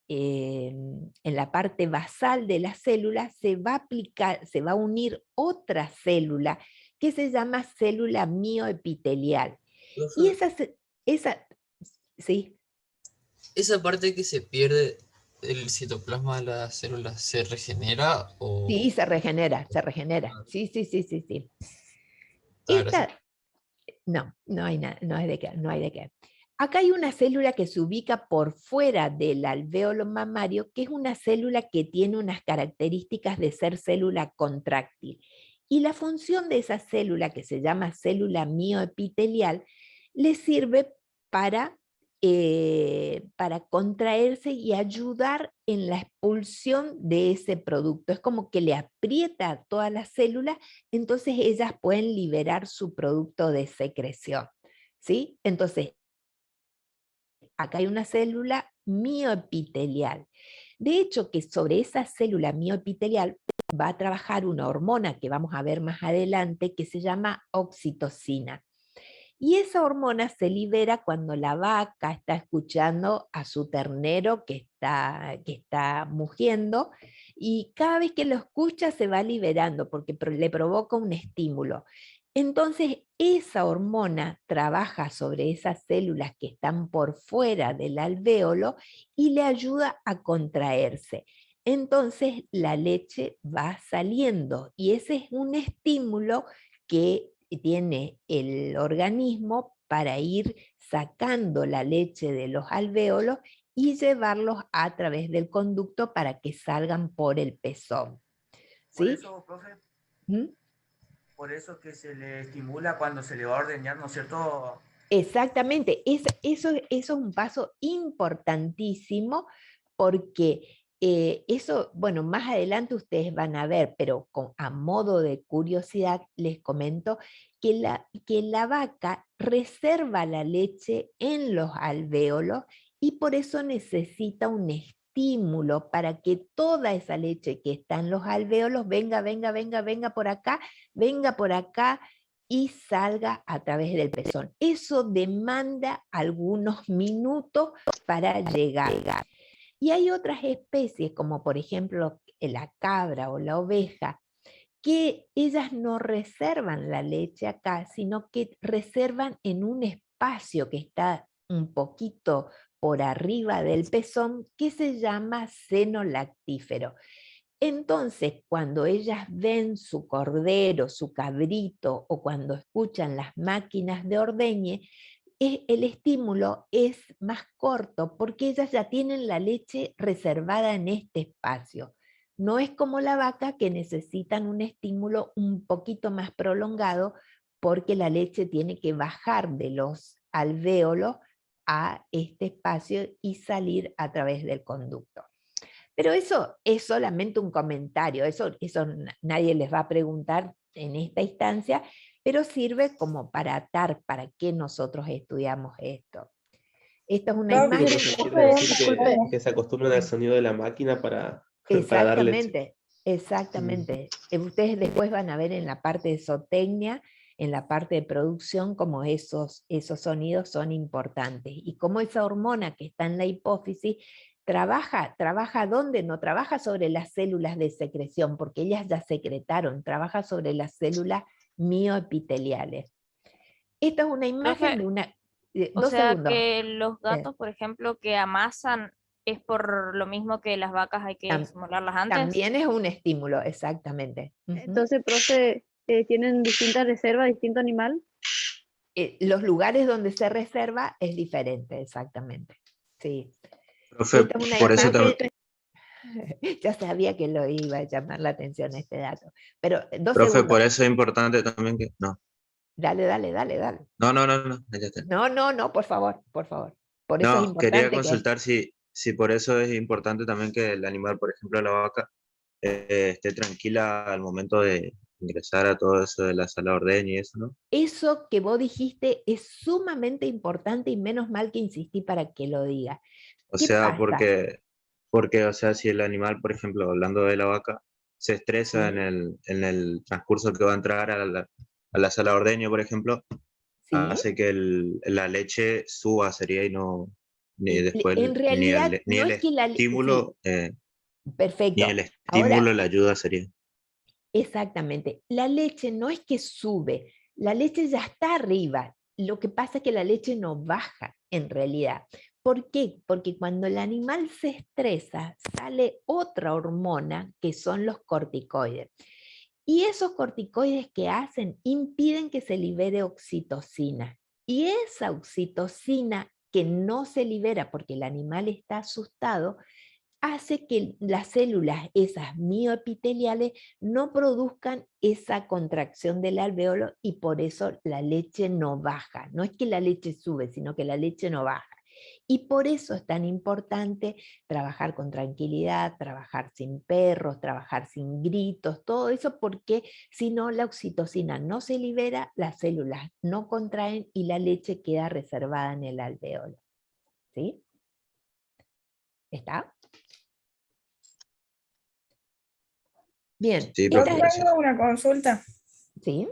en la parte basal de la célula se va a unir otra célula que se llama célula mioepitelial. Y sí. ¿Esa parte que se pierde del citoplasma de la célula se regenera o...? Sí, se regenera. Sí. No hay de qué. Acá hay una célula que se ubica por fuera del alvéolo mamario, que es una célula que tiene unas características de ser célula contráctil. Y la función de esa célula, que se llama célula mioepitelial, le sirve para contraerse y ayudar en la expulsión de ese producto. Es como que le aprieta a todas las células, entonces ellas pueden liberar su producto de secreción. ¿Sí? Entonces, acá hay una célula mioepitelial. De hecho, que sobre esa célula mioepitelial va a trabajar una hormona que vamos a ver más adelante que se llama oxitocina. Y esa hormona se libera cuando la vaca está escuchando a su ternero que está mugiendo, y cada vez que lo escucha se va liberando porque le provoca un estímulo. Entonces esa hormona trabaja sobre esas células que están por fuera del alvéolo y le ayuda a contraerse. Entonces la leche va saliendo y ese es un estímulo que tiene el organismo para ir sacando la leche de los alvéolos y llevarlos a través del conducto para que salgan por el pezón. Por ¿Sí? eso, profe, ¿Mm? por eso que se le estimula cuando se le va a ordeñar, ¿no es cierto? Exactamente, eso es un paso importantísimo porque eso, bueno, más adelante ustedes van a ver, pero a modo de curiosidad les comento que la vaca reserva la leche en los alvéolos y por eso necesita un estímulo para que toda esa leche que está en los alvéolos venga por acá y salga a través del pezón. Eso demanda algunos minutos para llegar. Y hay otras especies, como por ejemplo la cabra o la oveja, que ellas no reservan la leche acá, sino que reservan en un espacio que está un poquito por arriba del pezón, que se llama seno lactífero. Entonces, cuando ellas ven su cordero, su cabrito, o cuando escuchan las máquinas de ordeñe, el estímulo es más corto porque ellas ya tienen la leche reservada en este espacio. No es como la vaca que necesitan un estímulo un poquito más prolongado porque la leche tiene que bajar de los alvéolos a este espacio y salir a través del conducto. Pero eso es solamente un comentario, eso nadie les va a preguntar en esta instancia, pero sirve como para atar para qué nosotros estudiamos esto. Esto es una imagen. Quiere decir que se acostumbran al sonido de la máquina para dar leche. Exactamente. Ustedes después van a ver en la parte de zootecnia, en la parte de producción, como esos sonidos son importantes. Y como esa hormona que está en la hipófisis trabaja ¿dónde? No trabaja sobre las células de secreción, porque ellas ya secretaron, trabaja sobre las células mioepiteliales. Esta es una imagen de una... O sea que los gatos, por ejemplo, que amasan es por lo mismo que las vacas hay que estimularlas antes. También es un estímulo, exactamente. Entonces, profe, ¿tienen distintas reservas, distinto animal? Los lugares donde se reserva es diferente, exactamente. Sí. Profe, Esta es una por eso imagen- también. Ya sabía que lo iba a llamar la atención este dato. Pero 2 Profe, segundos. por eso es importante también que. No, Dale. no, ya está. No, por favor. Por eso es No, quería importante que... consultar si por eso es importante también que el animal, por ejemplo, la vaca, esté tranquila al momento de ingresar a todo eso de la sala de ordeño y eso, ¿no? Eso que vos dijiste es sumamente importante y menos mal que insistí para que lo diga. O ¿Qué sea, pasa? porque, o sea, si el animal, por ejemplo, hablando de la vaca, se estresa Sí. en el transcurso que va a entrar a la sala de ordeño, por ejemplo, Sí. hace que la leche suba, sería, y no, ni después, En realidad, ni no el es que la... estímulo, sí, perfecto. ni el Ahora, estímulo, la ayuda sería. exactamente. La leche no es que sube, la leche ya está arriba. Lo que pasa es que la leche no baja en realidad. ¿Por qué? Porque cuando el animal se estresa, sale otra hormona que son los corticoides. Y esos corticoides que hacen impiden que se libere oxitocina. Y esa oxitocina que no se libera porque el animal está asustado, hace que las células, esas mioepiteliales, no produzcan esa contracción del alvéolo y por eso la leche no baja. No es que la leche sube, sino que la leche no baja. Y por eso es tan importante trabajar con tranquilidad, trabajar sin perros, trabajar sin gritos, todo eso, porque si no la oxitocina no se libera, las células no contraen y la leche queda reservada en el alvéolo. ¿Sí? ¿Está? Bien. Sí, Yo profe, gracias. tengo una consulta. Sí.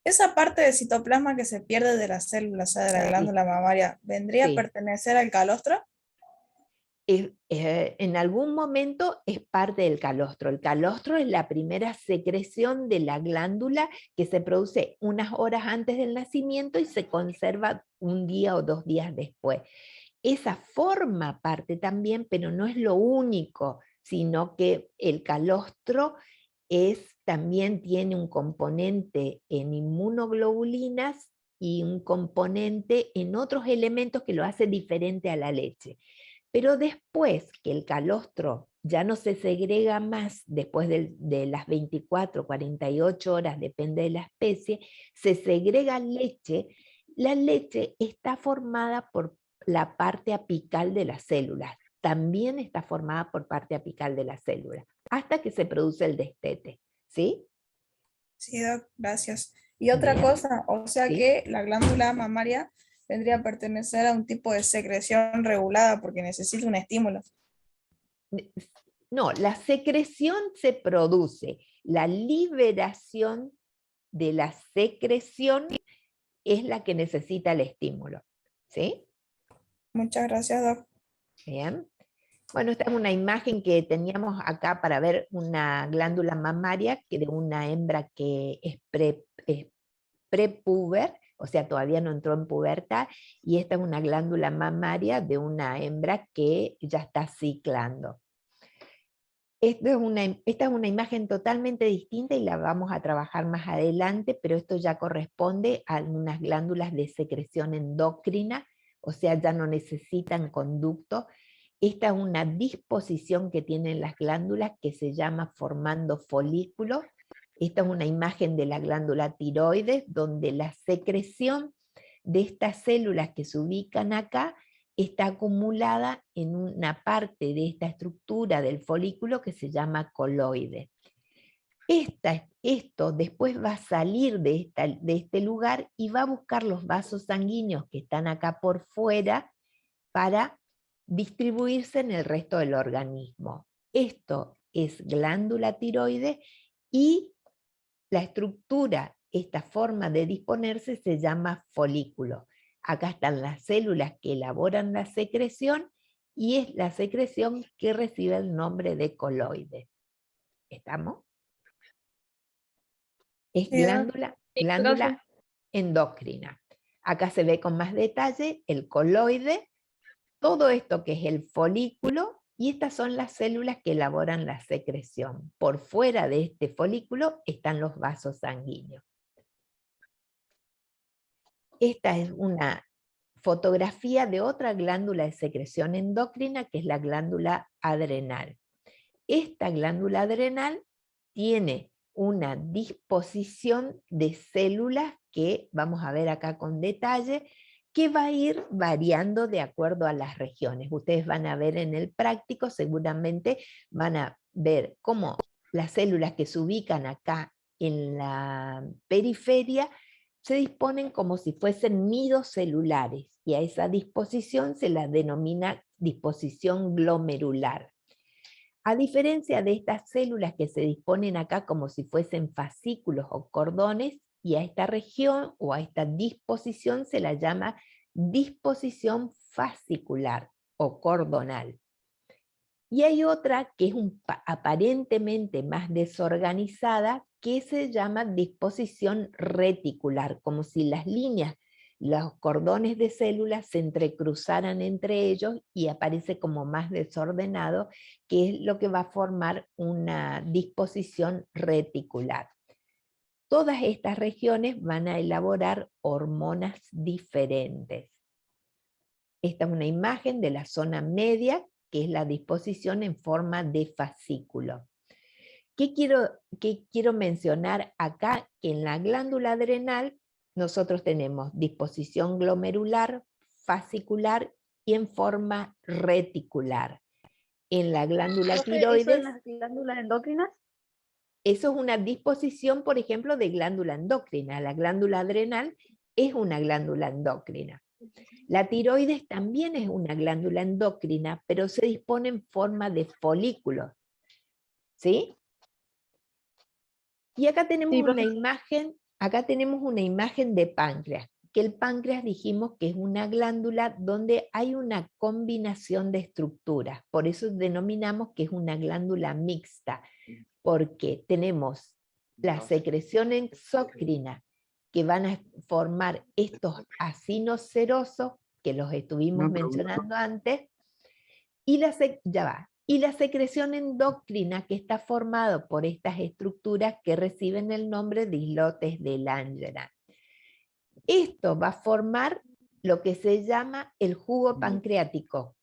Esa parte de citoplasma que se pierde de las células, o sea, de la glándula mamaria, ¿vendría a Sí. pertenecer al calostro? En algún momento es parte del calostro. El calostro es la primera secreción de la glándula que se produce unas horas antes del nacimiento y se conserva un día o 2 días después. Esa forma parte también, pero no es lo único, sino que el calostro también tiene un componente en inmunoglobulinas y un componente en otros elementos que lo hace diferente a la leche. Pero después que el calostro ya no se segrega más, después de las 24, 48 horas, depende de la especie, se segrega leche. La leche está formada por la parte apical de las células. También está formada por parte apical de las células, hasta que se produce el destete. ¿Sí? Sí, Doc, gracias. Y otra Bien. cosa, o sea Sí. que la glándula mamaria vendría a pertenecer a un tipo de secreción regulada porque necesita un estímulo. No, la secreción se produce. La liberación de la secreción es la que necesita el estímulo. ¿Sí? Muchas gracias, Doc. Bien. Bueno, esta es una imagen que teníamos acá para ver una glándula mamaria que de una hembra que es prepuber, o sea, todavía no entró en pubertad, y esta es una glándula mamaria de una hembra que ya está ciclando. Esta es una imagen totalmente distinta y la vamos a trabajar más adelante, pero esto ya corresponde a unas glándulas de secreción endocrina, o sea, ya no necesitan conducto. Esta es una disposición que tienen las glándulas que se llama formando folículos. Esta es una imagen de la glándula tiroides, donde la secreción de estas células que se ubican acá está acumulada en una parte de esta estructura del folículo que se llama coloide. Esto después va a salir de este lugar y va a buscar los vasos sanguíneos que están acá por fuera para distribuirse en el resto del organismo. Esto es glándula tiroides y la estructura, esta forma de disponerse se llama folículo. Acá están las células que elaboran la secreción y es la secreción que recibe el nombre de coloide. ¿Estamos? Es glándula endocrina. Acá se ve con más detalle el coloide, todo esto que es el folículo, y estas son las células que elaboran la secreción. Por fuera de este folículo están los vasos sanguíneos. Esta es una fotografía de otra glándula de secreción endocrina, que es la glándula adrenal. Esta glándula adrenal tiene una disposición de células que vamos a ver acá con detalle, que va a ir variando de acuerdo a las regiones. Ustedes van a ver en el práctico, seguramente van a ver cómo las células que se ubican acá en la periferia se disponen como si fuesen nidos celulares, y a esa disposición se la denomina disposición glomerular. A diferencia de estas células que se disponen acá como si fuesen fascículos o cordones, y a esta región o a esta disposición se la llama disposición fascicular o cordonal. Y hay otra que es aparentemente más desorganizada, que se llama disposición reticular, como si las líneas, los cordones de células se entrecruzaran entre ellos y aparece como más desordenado, que es lo que va a formar una disposición reticular. Todas estas regiones van a elaborar hormonas diferentes. Esta es una imagen de la zona media, que es la disposición en forma de fascículo. ¿Qué quiero mencionar acá? Que en la glándula adrenal nosotros tenemos disposición glomerular, fascicular y en forma reticular. En la glándula tiroides... ¿Eso en las glándulas endocrinas? Eso es una disposición, por ejemplo, de glándula endocrina. La glándula adrenal es una glándula endocrina. La tiroides también es una glándula endocrina, pero se dispone en forma de folículos. ¿Sí? Y acá tenemos una imagen de páncreas, que el páncreas dijimos que es una glándula donde hay una combinación de estructuras, por eso denominamos que es una glándula mixta, porque tenemos la secreción exócrina, que van a formar estos acinos serosos, que los estuvimos mencionando antes, y la secreción endocrina, que está formado por estas estructuras que reciben el nombre de islotes de Langerhans. Esto va a formar lo que se llama el jugo pancreático,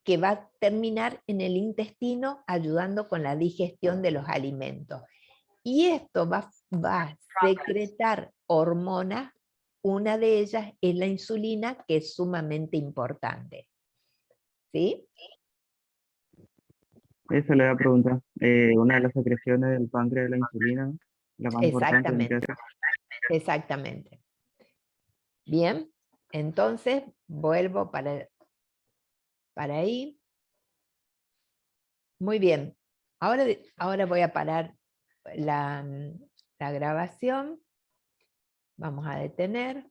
que va a terminar en el intestino ayudando con la digestión de los alimentos. Y esto va a secretar hormonas, una de ellas es la insulina, que es sumamente importante. ¿Sí? Eso le voy a preguntar. Una de las secreciones del páncreas es la insulina, la más importante. Exactamente. Exactamente. Bien, entonces vuelvo para ahí. Muy bien. Ahora voy a parar la grabación. Vamos a detener.